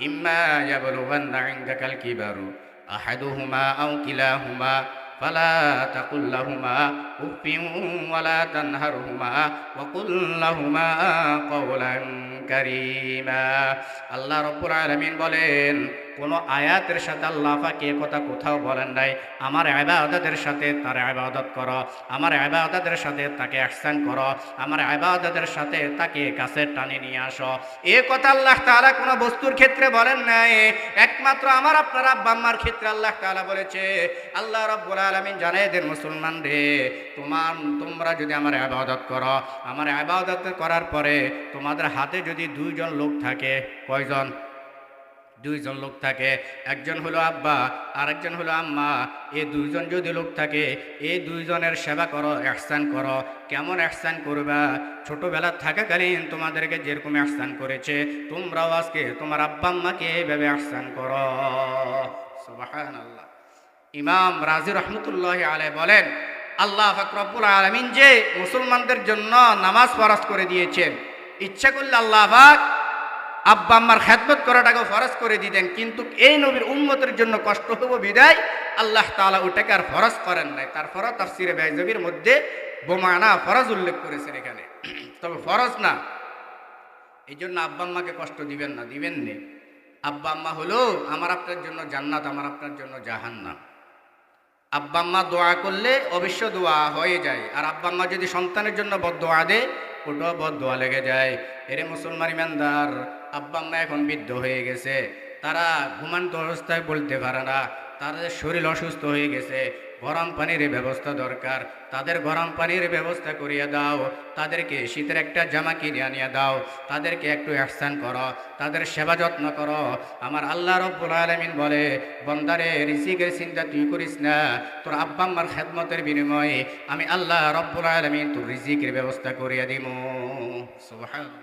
ইম্মা ইয়াবলুগান্না ইনদাকাল কিবারু আহাদুহুমা আও কিলাহুমা ফালা তাকুল লাহুমা উফফিন ওয়ালা তানহারহুমা ওয়া কুল লাহুমা কাওলান কারীমা। আল্লাহ রাব্বুল আলামিন বলেন, কোন আয়াতের সাথে আল্লাহ পাক এই কথা কোথাও বলেন নাই, আমার ইবাদতের সাথে তার ইবাদত করো, আমার ইবাদতের সাথে তাকে ইহসান করো, আমার ইবাদতের সাথে তাকে কাছে টানে নিয়ে আসো। এই কথা আল্লাহ তাআলা কোন বস্তুর ক্ষেত্রে বলেন নাই, একমাত্র আমার আপনার আব্বা আম্মার ক্ষেত্রে আল্লাহ তাআলা বলেছে। আল্লাহ রাব্বুল আলামিন জানায় দেন, মুসলমান রে, তোমরা যদি আমার ইবাদত করো, আমার ইবাদত করার পরে তোমাদের হাতে যদি 2 জন লোক থাকে, কয়জন? 2 জন লোক থাকে, একজন হলো আব্বা আর একজন হলো আম্মা। এই 2 জন যদি লোক থাকে, এই 2 জনের সেবা করো, ইহসান করো। কেমন ইহসান করবা? ছোটবেলা থাকাকালীন তোমাদেরকে যেরকম ইহসান করেছে, তোমরাও আজকে তোমার আব্বা আম্মাকে এইভাবে ইহসান করো। সুবহানাল্লাহ। ইমাম রাজি রহমতুল্লাহি আলাইহি বলেন, আল্লাহ পাক রব্বুল আলামিন যে মুসলমানদের জন্য নামাজ ফরজ করে দিয়েছেন, ইচ্ছা করলে আল্লাহ পাক আব্বা আম্মার খেদমত করাটাকে ফরজ করে দিতেন, কিন্তু এই নবীর উম্মতের জন্য কষ্ট হবো বিদায় আল্লাহ তাআলা ওটাকে আর ফরজ করেন নাই। তারপরও তাফসীরে বাইজাবির মধ্যে বোমানা ফরজ উল্লেখ করেছেন এখানে, তবে ফরজ না। এই জন্য আব্বা আম্মাকে কষ্ট দিবেন না, দিবেন নে। আব্বা আম্মা হলো আমার আপনার জন্য জান্নাত, আমার আপনার জন্য জাহান্নাম। আব্বা আম্মা দোয়া করলে অবশ্য দোয়া হয়ে যায়, আর আব্বা আম্মা যদি সন্তানের জন্য বদদোয়া দেয়, ওটাও বদদোয়া লেগে যায়। এরে মুসলমান ইমানদার, আব্বা আম্মা এখন বৃদ্ধ হয়ে গেছে, তারা ঘুমান্ত অবস্থায় বলতে পারে না, তাদের শরীর অসুস্থ হয়ে গেছে, গরম পানির ব্যবস্থা দরকার, তাদের গরম পানির ব্যবস্থা করিয়ে দাও, তাদেরকে শীতের একটা জামা কিনে আনিয়ে দাও, তাদেরকে একটু ইহসান করো, তাদের সেবা যত্ন করো। আমার আল্লাহ রাব্বুল আলামিন বলে, বান্দারে, রিজিকের চিন্তা তুই করিস না, তোর আব্বা আম্মার খেদমতের বিনিময়ে আমি আল্লাহ রাব্বুল আলামিন তোর রিজিকের ব্যবস্থা করিয়ে দিব। সুবহানাল্লাহ।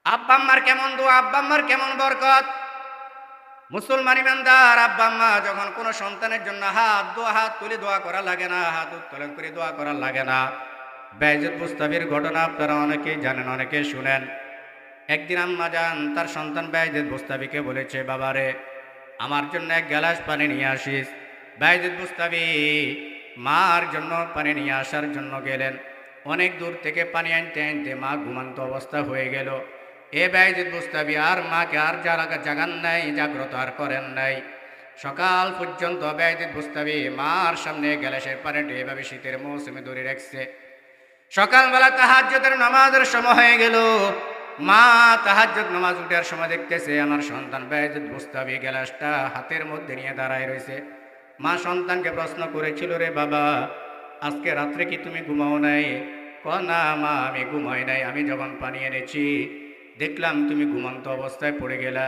আব্বা আম্মার কেমন দোয়া, আব্বা আম্মার কেমন বরকত। মুসলমান ইমানদার, আব্বা আম্মা যখন কোনো সন্তানের জন্য হাত তুলে দোয়া করা লাগে না, হাত উত্তোলন করে দোয়া করা লাগে না। বাইজিদ বুস্তামির ঘটনা আপনারা অনেকেই জানেন, অনেকে শুনেন। একদিন আম্মা যান তার সন্তান বাইজিদ বুস্তামিকে বলেছে, বাবারে, আমার জন্য 1 গ্লাস পানি নিয়ে আসিস। বাইজিদ বুস্তামি মার জন্য পানি নিয়ে আসার জন্য গেলেন। অনেক দূর থেকে পানি আনতে আনতে মা ঘুমান্ত অবস্থা হয়ে গেল। এ বাইজিদ বুস্তামি আর মাকে আর জাগান নাই, জাগ্রত আর করেন নাই। সকাল পর্যন্ত বাইজিদ বুস্তামি মার সামনে গ্লাসের পানিটি এভাবে শীতের মৌসুমে ধরে রাখছে। সকালবেলা তাহাজ্জুদের নামাজের সময় হয়ে গেল। মা তাহাজ্জুদ নামাজ উঠার সময় দেখতেছে আমার সন্তান বাইজিদ বুস্তামি গ্লাসটা হাতের মধ্যে নিয়ে দাঁড়ায় রয়েছে। মা সন্তানকে প্রশ্ন করেছিল, রে বাবা, আজকে রাত্রে কি তুমি ঘুমাও নাই? না মা, আমি ঘুমাই নাই, আমি যখন পানি এনেছি দেখলাম তুমি ঘুমন্ত অবস্থায় পড়ে গেলা,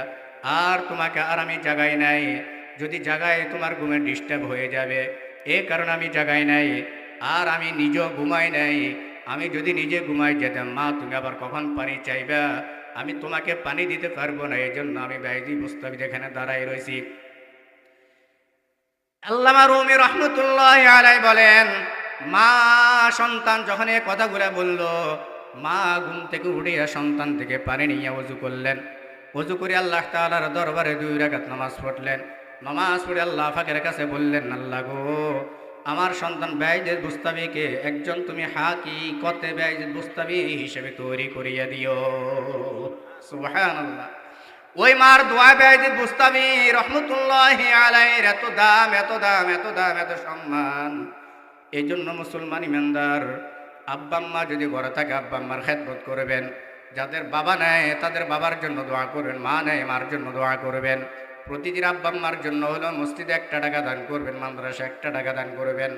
আর তোমাকে আর আমি জাগাই নাই। যদি জাগাই তোমার ঘুমে ডিস্টার্ব হয়ে যাবে, এ কারণে আমি জাগাই নাই। আর আমি নিজেও ঘুমাই নাই। আমি যদি নিজে ঘুমাই যেতাম, মা তুমি আবার কখন পানি চাইবা, আমি তোমাকে পানি দিতে পারবো না। এই জন্য আমি বাইজিদ বুস্তামি এখানে দাঁড়াই রয়েছি। আল্লামা রুমি রহমতুল্লাহি আলাইহি বলেন, মা সন্তান যখন এই কথাগুলো বলল, মা ঘুম থেকে উঠিয়া সন্তান থেকে পানি নিয়ে ওযু করলেন। ওযু করে আল্লাহ তাআলার দরবারে 2 রাকাত নামাজ পড়লেন। নামাজ পড়ে আল্লাহ পাকের কাছে বললেন, আল্লাহ গো, আমার সন্তান বাইজিদ বুস্তামিকে একজন তুমি হাকিকতে বাইজিদ বুস্তামি হিসেবে তৈরি করিয়া দিও। সুবহানাল্লাহ। ওই মার দোয়া বাইজিদ বুস্তামি রহমতুল্লাহি আলাইহির এত দাম, এত দাম, এত দাম, এত সম্মান। এই জন্য মুসলমান ইমানদার আব্বা আম্মা যদি ঘরে থাকে আব্বা আম্মার খেদমত করবেন। যাদের বাবা নেয় তাদের বাবার জন্য দোয়া করবেন, মা নেয় মার জন্য দোয়া করবেন। প্রতিদিন আব্বা আম্মার জন্য হলো মসজিদে 1 টাকা দান করবেন, মাদ্রাসা 1 টাকা দান করবেন,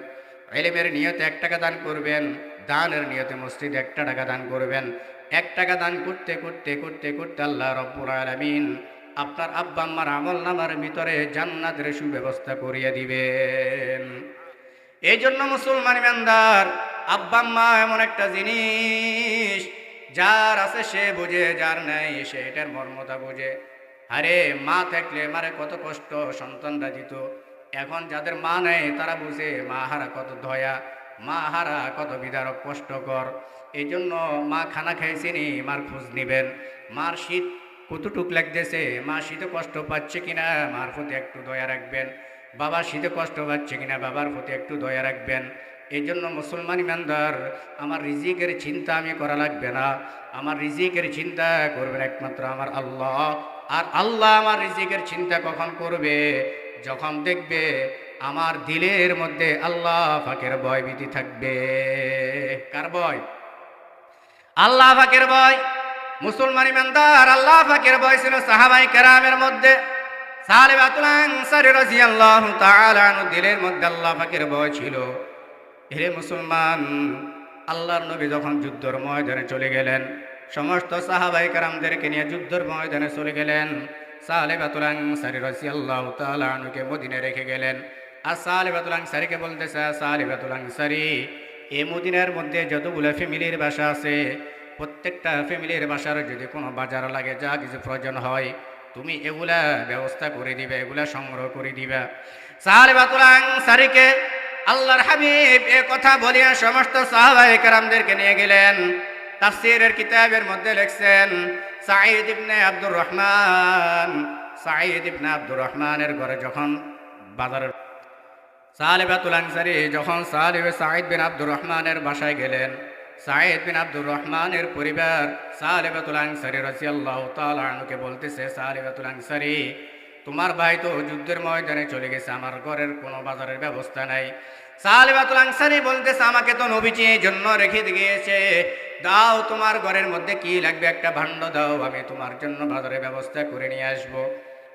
ইলমের নিয়তে 1 টাকা দান করবেন, দানের নিয়তে মসজিদে 1 টাকা দান করবেন। 1 টাকা দান করতে করতে করতে করতে আল্লাহ রাব্বুল আলামিন আপনার আব্বা আম্মার আমল নামার ভিতরে জান্নাতের সুব্যবস্থা করিয়ে দিবেন। এই জন্য মুসলমান ইমানদার আব্বা আম্মা এমন একটা জিনিস, যার আছে সে বুঝে, যার নাই সে এটার মর্মতা বুঝে। আরে মা থাকলে মারে কত কষ্ট সন্তানরা দিত, এখন যাদের মা নেই তারা বুঝে মা হারা কত দয়া, মা হারা কত বিদারক কষ্টকর। এই জন্য মা খানা খাইছেনি মার খোঁজ নিবেন, মার শীত কতটুক লাগতেছে, মা শীতে কষ্ট পাচ্ছে কিনা মার প্রতি একটু দয়া রাখবেন, বাবা শীতে কষ্ট পাচ্ছে কিনা বাবার প্রতি একটু দয়া রাখবেন। এই জন্য মুসলমান ইমানদার আমার রিজিকের চিন্তা আমি করা লাগবে না, আমার রিজিকের চিন্তা করবেন একমাত্র আমার আল্লাহ। আর আল্লাহ আমার রিজিকের চিন্তা কখন করবে? যখন দেখবে আমার দিলের মধ্যে আল্লাহ পাকের ভয় ভীতি থাকবে। কার ভয়? আল্লাহ পাকের ভয়। মুসলমান ইমানদার আল্লাহ পাকের ভয় ছিল সাহাবায়ে কেরামের মধ্যে। সাহাবাতুল আনসার রাদিয়াল্লাহু তাআলা আনহু দিলের মধ্যে আল্লাহ পাকের ভয় ছিল। হে মুসলমান, আল্লাহর নবী যখন যুদ্ধের ময়দানে চলে গেলেন, সমস্ত সাহাবায়ে কেরামদেরকে নিয়ে যুদ্ধের ময়দানে চলে গেলেন। সাহাবাতুল আনসার রাদিয়াল্লাহু তাআলা আনহুকে মদিনায় রেখে গেলেন। আর সাহাবাতুল আনসারীকে বলতেছে, সাহাবাতুল আনসারী, এই মদিনার মধ্যে যতগুলো ফ্যামিলির বাসা আছে, প্রত্যেকটা ফ্যামিলির বাসার যদি কোনো বাজার লাগে, যা কিছু প্রয়োজন হয়, তুমি এগুলা ব্যবস্থা করে দিবে, এগুলা সংগ্রহ করে দিবা। সাহাবাতুল আনসারীকে আল্লাহর হাবিব এ কথা বলিয়া সমস্ত সাহাবায়ে কেরামদেরকে নিয়ে গেলেন। তাফসীরের কিতাবের মধ্যে লিখছেন, সাঈদ ইবনে আব্দুর রহমান, সাঈদ ইবনে আব্দুর রহমানের ঘরে যখন বাজারের সাহাবাতুল আনসারী যখন সাঈদ বিন আব্দুর রহমানের বাসায় গেলেন, সাঈদ বিন আব্দুর রহমানের পরিবার সাহাবাতুল আনসারী রাদিয়াল্লাহু তাআলা আনহুকে বলতেছে, সাহাবাতুল আনসারী, তোমার ভাই তো যুদ্ধের ময়দানে চলে গেছে, আমার ঘরের কোনো বাজারের ব্যবস্থা নাই। সাহাবাতুল আনসারী বলতেছে, আমাকে তো নবীজি এই জন্য রেখে দিয়েছে, দাও তোমার ঘরের মধ্যে কি লাগবে একটা ভাণ্ড দাও, আমি তোমার জন্য বাজারের ব্যবস্থা করে নিয়ে আসবো।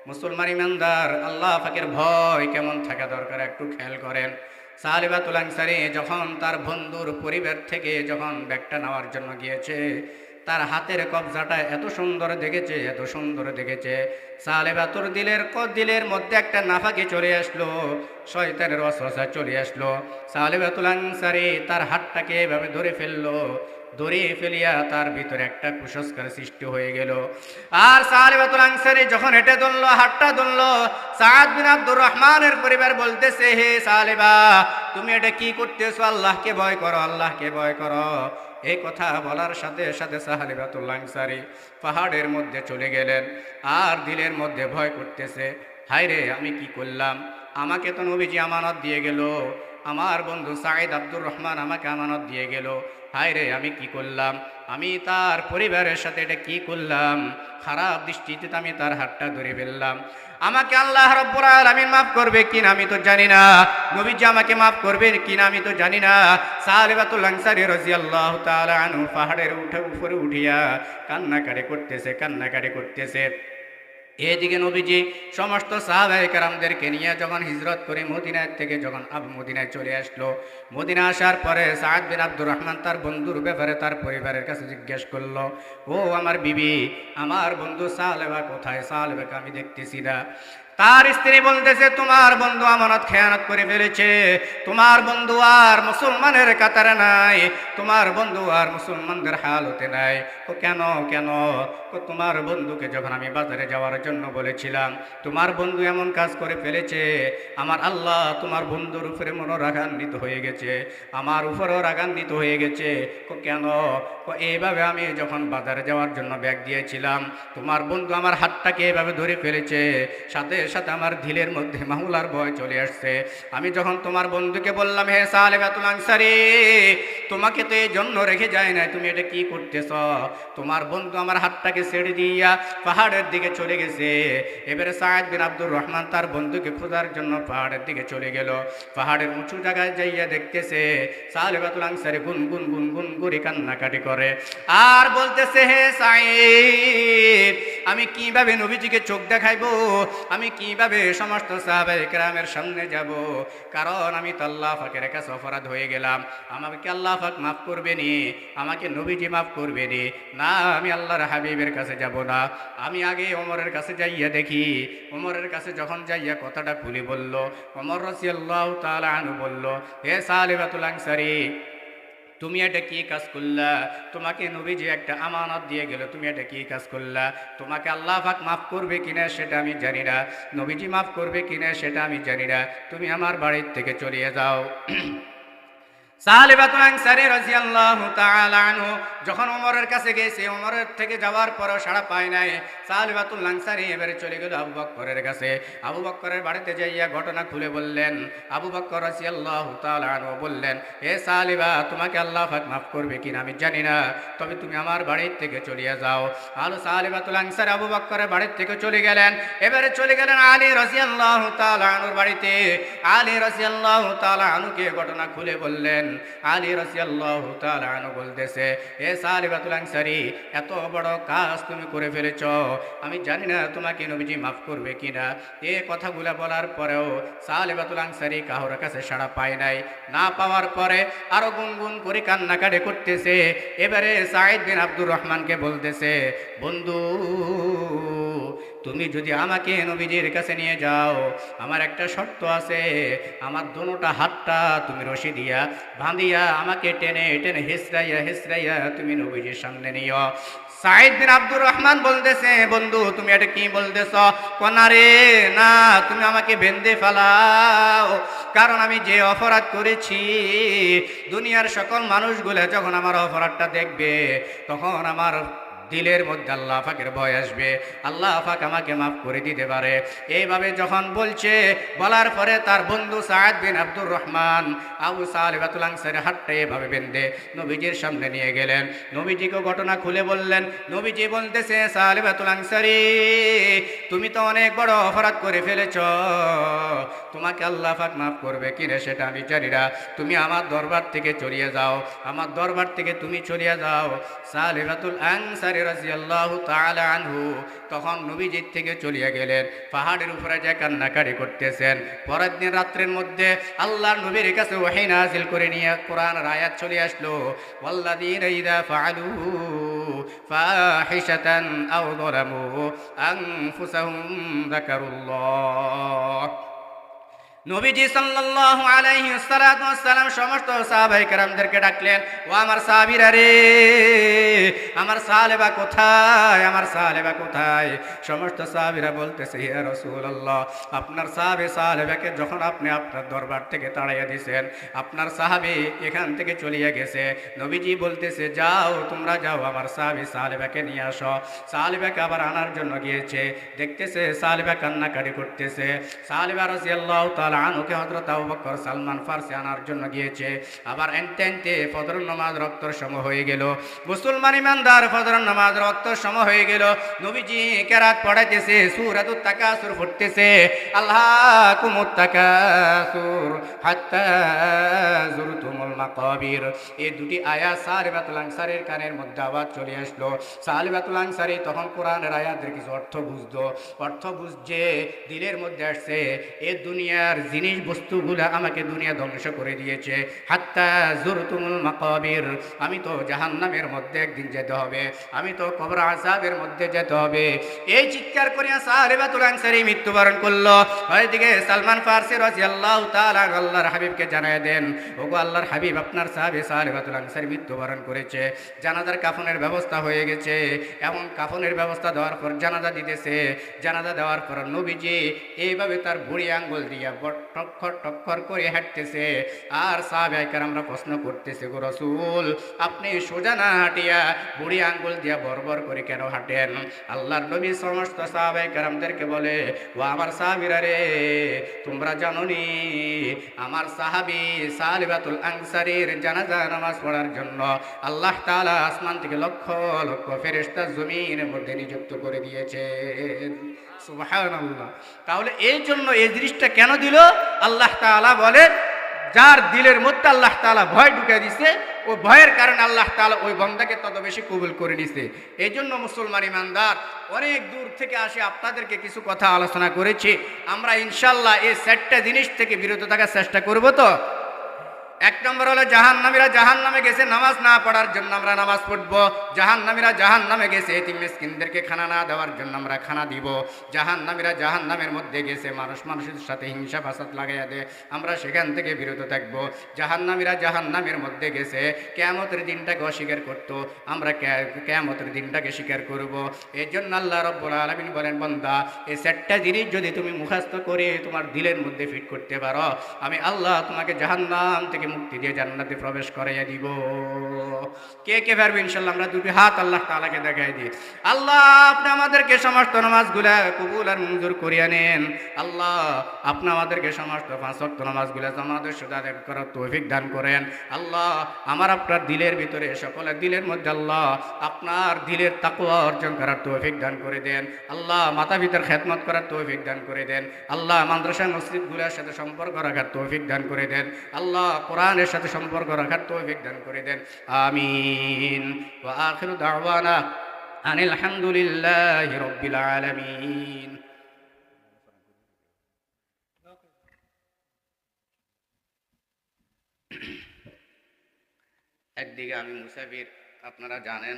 মুসলমান ইমানদার আল্লাহ পাকের ভয় কেমন থাকা দরকার একটু খেয়াল করেন। সাহাবাতুল আনসারী যখন তার বন্ধুর পরিবার থেকে যখন ব্যাগটা নেওয়ার জন্য গিয়েছে, তার হাতের কবজাটা এত সুন্দর দেখেছে, এত সুন্দর দেখেছে, সাহাবাতুর দিলের মধ্যে একটা নাফাকি চলে আসলো, শয়তানের ওয়াসওয়াসা চলে আসলো। সাহাবাতুল আনসারী তার হাতটাকে এভাবে ধরে ফেললো, ধরে ফেলিয়া তার ভিতরে একটা কুসংস্কার সৃষ্টি হয়ে গেল। আর সাহাবাতুল আনসারী যখন হেঁটে ধরলো, হাতটা ধরলো, সাদ বিন আব্দুর রহমানের পরিবার বলতেছে, হে সাহাবা, তুমি এটা কি করতেছো? আল্লাহকে ভয় করো, আল্লাহকে ভয় করো। এই কথা বলার সাথে সাথে সাহাবাতুল আনসারী পাহাড়ের মধ্যে চলে গেলেন। আর দিলের মধ্যে ভয় করতেছে, হায় রে আমি কি করলাম? আমাকে তো নবীজি আমানত দিয়ে গেল, আমার বন্ধু সাঈদ আব্দুর রহমান আমাকে আমানত দিয়ে গেল, হায় রে আমি কি করলাম? আমি তার পরিবারের সাথে এটা কি করলাম? খারাপ দৃষ্টিতে আমি তার হাতটা ধরে ফেললাম। আমাকে আল্লাহ রাব্বুল আলামিন মাফ করবে কিনা আমি তো জানি না, নবীজি আমাকে মাফ করবে কিনা আমি তো জানি না। সাহাবাতুল আনসারী রাদিয়াল্লাহু তাআলা আনহু পাহাড়ের উপরে উঠিয়া কান্নাকাটি করতেছে। এদিকে নবীজি সমস্ত সাহাবায়ে কেরামদেরকে নিয়ে যখন হিজরত করে মদিনা থেকে যখন মদিনায় চলে আসলো, মদিনা আসার পরে সাদ বিন আব্দুর রহমান তার বন্ধুর ব্যাপারে তার পরিবারের কাছে জিজ্ঞেস করলো, ও আমার বিবি, আমার বন্ধু সালেবা কোথায়? সালেবাকে আমি দেখতেছি না। তার স্ত্রী বলতেছে তোমার বন্ধু আমানত খেয়ানত করে ফেলেছে, তোমার বন্ধু আর মুসলমানের কাতারে নাই, তোমার বন্ধু আর মুসলমানদের হালতে নাই। ও কেন কেন? তোমার বন্ধুকে যখন আমি বাজারে যাওয়ার জন্য বলেছিলাম, তোমার বন্ধু এমন কাজ করে ফেলেছে, আমার আল্লাহ তোমার বন্ধুর উপরে রাগান্বিত হয়ে গেছে, আমার উপরেও রাগান্বিত হয়ে গেছে। কেন? এইভাবে আমি যখন বাজারে যাওয়ার জন্য ব্যাগ দিয়েছিলাম, তোমার বন্ধু আমার হাতটাকে এভাবে ধরে ফেলেছে, সাথে সাথে আমার দিলের মধ্যে মামলার ভয় চলে আসছে। আমি যখন তোমার বন্ধুকে বললাম, হে সালেবাতুল আনসারী, তোমাকে তো এই জন্য রেখে যায় না, তুমি এটা কি করতেছ? তোমার বন্ধু আমার হাতটাকে ছেড়ে দিয়া পাহাড়ের দিকে চলে গেছে। এবারে সায়েদ বিন আব্দুর রহমান তার বন্ধুকে খোঁজার জন্য পাহাড়ের দিকে চলে গেল। পাহাড়ের উঁচু জায়গায় যাইয়া দেখতেছে সালেবাতুল আনসারী গুনগুন গুনগুন করে কান্নাকাটি করে আর বলতেছে, হে সাইদ, আমি কিভাবে নবীজিকে চোখ দেখাইবো, আমি কিভাবে সমস্ত সাহাবায়ে কেরামের সামনে যাব? কারণ আমি তো আল্লাহ পাকের কাছে অপরাধ হয়ে গেলাম, আমাকে আল্লাহ পাক মাফ করবে নি, আমাকে নবীজি মাফ করবে নি, না আমি আল্লাহর হাবিবের কাছে যাব না। আমি আগে ওমরের কাছে যাইয়া দেখি। ওমরের কাছে যখন যাইয়া কথাটা খুলে বলল, ওমর রাদিয়াল্লাহু তাআলা আনহু বলল, হে সালেবাতুল আনসারী, তুমি এটা কি কাজ করলা? তোমাকে নবীজি একটা আমানত দিয়ে গেল, তুমি এটা কি কাজ করলা? তোমাকে আল্লাহ পাক মাফ করবে কিনা সেটা আমি জানি না, নবীজি মাফ করবে কিনা সেটা আমি জানি না, তুমি আমার বাড়ির থেকে চলে যাও। সালেবাতুল আনসারী রাদিয়াল্লাহু তাআলা আনহু যখন ওমরের কাছে গেছে, ওমরের থেকে যাওয়ার পরও সাড়া পায় নাই। সালেবাতুল আনসারী এবারে চলে গেল আবু বকরের কাছে। আবু বকরের বাড়িতে যাইয়া ঘটনা খুলে বললেন। আবু বকর রাদিয়াল্লাহু তাআলা আনহু বললেন, হে সালেবা, তোমাকে আল্লাহ পাক মাফ করবে কিনা আমি জানি না, তবে তুমি আমার বাড়ির থেকে চলে যাও। আর সালেবাতুল আনসারী আবু বকরের বাড়ির থেকে চলে গেলেন। এবারে চলে গেলেন আলী রাদিয়াল্লাহু তাআলা আনহুর বাড়িতে। আলী রাদিয়াল্লাহু তাআলা আনহুকে ঘটনা খুলে বললেন। আলী রাদিয়াল্লাহু তাআলা আনহু বলতেছে, হে সালেবাতুল আনসারী, এত বড় কাজ তুমি করে ফেলেছ, আমি জানি না তোমাকে নবীজি মাফ করবে কিনা। এই কথাগুলো বলার পরেও সালেবাতুল আনসারী কারোর কাছে সাড়া পায় নাই। না পাওয়ার পরে আরো গুনগুন করে কান্নাকাটি করতেছে। এবারে সাঈদ বিন আব্দুর রহমানকে বলতেছে, বন্ধু, তুমি যদি আমাকে নবীজির কাছে নিয়ে যাও, আমার একটা শর্ত আছে, আমার দোনোটা হাতটা তুমি রশি দিয়া বাঁধিয়া আমাকে টেনে টেনে হেসরাইয়া হেসরাইয়া তুমি নবীজির সামনে নিও। সাঈদ বিন আব্দুর রহমান বলতেছে, বন্ধু তুমি এটা কি বলতেছ? কোনারে না, তুমি আমাকে বেঁধে ফেলাও, কারণ আমি যে অপরাধ করেছি, দুনিয়ার সকল মানুষগুলো যখন আমার অপরাধটা দেখবে, তখন আমার দিলের মধ্যে আল্লাহ পাকের ভয় আসবে, আল্লাহ পাক আমাকে মাফ করে দিতে পারে। এইভাবে যখন বলছে, বলার পরে তার বন্ধু সাঈদ বিন আব্দুর রহমান আবু সালেবাতুল আনসারী হাতটা এভাবে বেঁধে নবীজির সামনে নিয়ে গেলেন। নবীজিকে ঘটনা খুলে বললেন। নবীজি বলতেছে, সালেবাতুল আনসারী, তুমি তো অনেক বড় অপরাধ করে ফেলেছ, তোমাকে আল্লাহ পাক মাফ করবে কিনা সেটা আমি জানি না, তুমি আমার দরবার থেকে চলিয়ে যাও, আমার দরবার থেকে তুমি চলিয়ে যাও। সালেবাতুল আনসারী রাদিয়াল্লাহু তাআলা আনহু তখন নবীজির থেকে চলিয়ে গেলেন। পাহাড়ের উপরে যে কান্নাকাটি করতেছেন। পরের দিন রাত্রের মধ্যে আল্লাহর নবীর কাছে ওহী নাযিল করে নিয়ে কোরআনের আয়াত চলে আসলো, ওয়াল্লাযীনা ইযা ফাআলু ফাহিশাতান আও যালামু আনফুসাহুম যাকারুল্লাহ। নবীজি সাল্লাল্লাহু আলাইহি ওয়াসাল্লাম সমস্ত সাহাবায়ে কেরামদেরকে ডাকলেন, ও আমার সাহাবীরা রে, আমার সালেবা কোথায়, আমার সালেবা কোথায়? সমস্ত সাহাবীরা বলতেছে, ইয়া রাসূলুল্লাহ, আপনার সাহাবে সালেবাকে যখন আপনি আপনার দরবার থেকে তাড়াইয়া দিয়েছেন, আপনার সাহাবী এখান থেকে চলিয়ে গেছে। নবীজি বলতেছে, যাও তোমরা যাও, আমার সাহাবী সালেবাকে নিয়ে আসো। সালেবাকে আবার আনার জন্য গিয়েছে, দেখতেছে সালেবা কান্নাকাটি করতেছে। সালেবা রাদিয়াল্লাহু তাআলা আনহুকে হযরত আবু বকর সালমান ফারসি আনার জন্য গিয়েছে। আবার এনতে ফজর নামাজ রক্তর সময় হয়ে গেল। মুসলমান ইমানদার ফজর নামাজ রক্তর সময় হয়ে গেল। নবীজি কেরাত পড়াইতেছে, সূরাতুত তাকাসুর পড়তেছে, আল্লাকুমুত তাকাসুর হাত্তা যুরতুমুল মাকাবির। এই দুটি আয়াত সালেবাতুল আনসারীর কানের মধ্যে আওয়াজ চলে আসলো। সালেবাতুল আনসারী তখন কোরআনের আয়াতের কিছু অর্থ বুঝতো। অর্থ বুঝছে দিলের মধ্যে আসছে, এ দুনিয়ার জিনিস বস্তুগুলা আমাকে দুনিয়া ধ্বংস করে দিয়েছে। হাত্তা জুরতুমুল মাকাবির, আমি তো জাহান্নামের মধ্যে একদিন যেতে হবে, আমি তো কবর আযাবের মধ্যে যেতে হবে। এই চিৎকার করিয়া সাহাবাতুল আনসারী মৃত্যুবরণ করলো। ওইদিকে সালমান ফারসি রাদিয়াল্লাহু তাআলা আল্লাহর হাবিবকে জানায় দেন, ওগো আল্লাহর হাবিব, আপনার সাহাবী সাহাবাতুল আনসারী মৃত্যুবরণ করেছে, জানাজার কাফনের ব্যবস্থা হয়ে গেছে। এমন কাফনের ব্যবস্থা দেওয়ার পর জানাজা দিতেছে। জানাজা দেওয়ার পর নবীজি এইভাবে তার বুড়ি আঙ্গুল দিয়া টক্কর টক্কর করে হাঁটতেছে। আর সাহাবায়ে কেরামরা প্রশ্ন করতেছে, গো রাসূল, আপনি সোজা না হাঁটিয়া বুড়ি আঙ্গুল দিয়া বরবর করে কেন হাঁটেন? আল্লাহর নবী সমস্ত সাহাবায়ে কেরামদেরকে বলে, ও আমার সাহাবীরা রে, তোমরা জানোনি আমার সাহাবী সালিবাতুল আনসারীর জানাজা নামাজ পড়ার জন্য আল্লাহ তাআলা আসমান থেকে লক্ষ লক্ষ ফেরেশতা জমিনের মধ্যে নিযুক্ত করে দিয়েছেন। সুবহানাল্লাহ। তাহলে এই জন্য এই জিনিসটা কেন দিল? আল্লাহ তাআলা বলে, যার দিলের মধ্যে আল্লাহ তাআলা ভয় ঢুকে দিছে, ও ভয়ের কারণে আল্লাহ তাআলা ওই বান্দাকে তত বেশি কবুল করে নিছে। এই জন্য মুসলমান ইমানদার অনেক দূর থেকে আসে, আপনাদেরকে কিছু কথা আলোচনা করেছি। আমরা ইনশাল্লাহ এই 4টা জিনিস থেকে বিরত থাকার চেষ্টা করব। তো এক নম্বর হলো জাহান্নামীরা জাহান্নামে গেছে নামাজ না পড়ার জন্য আমরা নামাজ পড়বো। জাহান্নামীরা জাহান্নামে গেছে এতিম মিসকিনদেরকে খানা না দেওয়ার জন্য আমরা খানা দিব। জাহান্নামীরা জাহান্নামের মধ্যে গেছে মানুষ মানুষের সাথে হিংসা ফাসাদ লাগাইয়া দেয়, আমরা সেখান থেকে বিরত থাকব। জাহান্নামীরা জাহান্নামের মধ্যে গেছে কিয়ামতের দিনটাকে অস্বীকার করত, আমরা কিয়ামতের দিনটাকে স্বীকার করব। এই জন্য আল্লাহ রাব্বুল আলামিন বলেন, বান্দা, এই 4টা জিনিস যদি তুমি মুখস্থ করে তোমার দিলের মধ্যে ফিট করতে পারো, আমি আল্লাহ তোমাকে জাহান্নাম থেকে মুক্তি দিয়ে জান্নাতে প্রবেশ করাইয়া দিব। কে কে পারবে? ইনশাআল্লাহ আমরা দুটি হাত আল্লাহ তাআলাকে দেখাই দিই। আল্লাহ, আপনি আমাদেরকে সমস্ত নামাজগুলা কবুল আর মঞ্জুর করিয়া নেন। আল্লাহ, আপনি আমাদেরকে সমস্ত 5 ওয়াক্ত নামাজগুলা আমাদের সুদা আদায় করার তৌফিক দান করেন। আল্লাহ, আমার আপনার দিলের ভিতরে, সকলের দিলের মধ্যে আল্লাহ আপনার দিলের তাকওয়া অর্জন করার তৌফিক দান করে দেন। আল্লাহ, মাতা পিতার খেদমত করার তৌফিক দান করে দেন। আল্লাহ, মাদ্রাসা মসজিদগুলোর সাথে সম্পর্ক রাখার তৌফিক দান করে দেন। আল্লাহ, কোরআনের সাথে সম্পর্ক রাখার তৌফিক দান করে দেন। আমিন। ওয়া আখিরু দাওয়ানা আনিল হামদুলিল্লাহি রাব্বিল আলামিন। একদিকে আমি মুসাফির, আপনারা জানেন,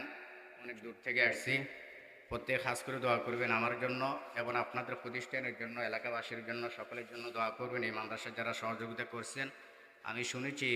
অনেক দূর থেকে আসছি। প্রত্যেক খাস করে দোয়া করবেন আমার জন্য এবং আপনাদের প্রতিষ্ঠানের জন্য, এলাকাবাসীর জন্য, সকলের জন্য দোয়া করবেন। এই মাদ্রাসায় যারা সহযোগিতা করছেন, আমি শুনেছি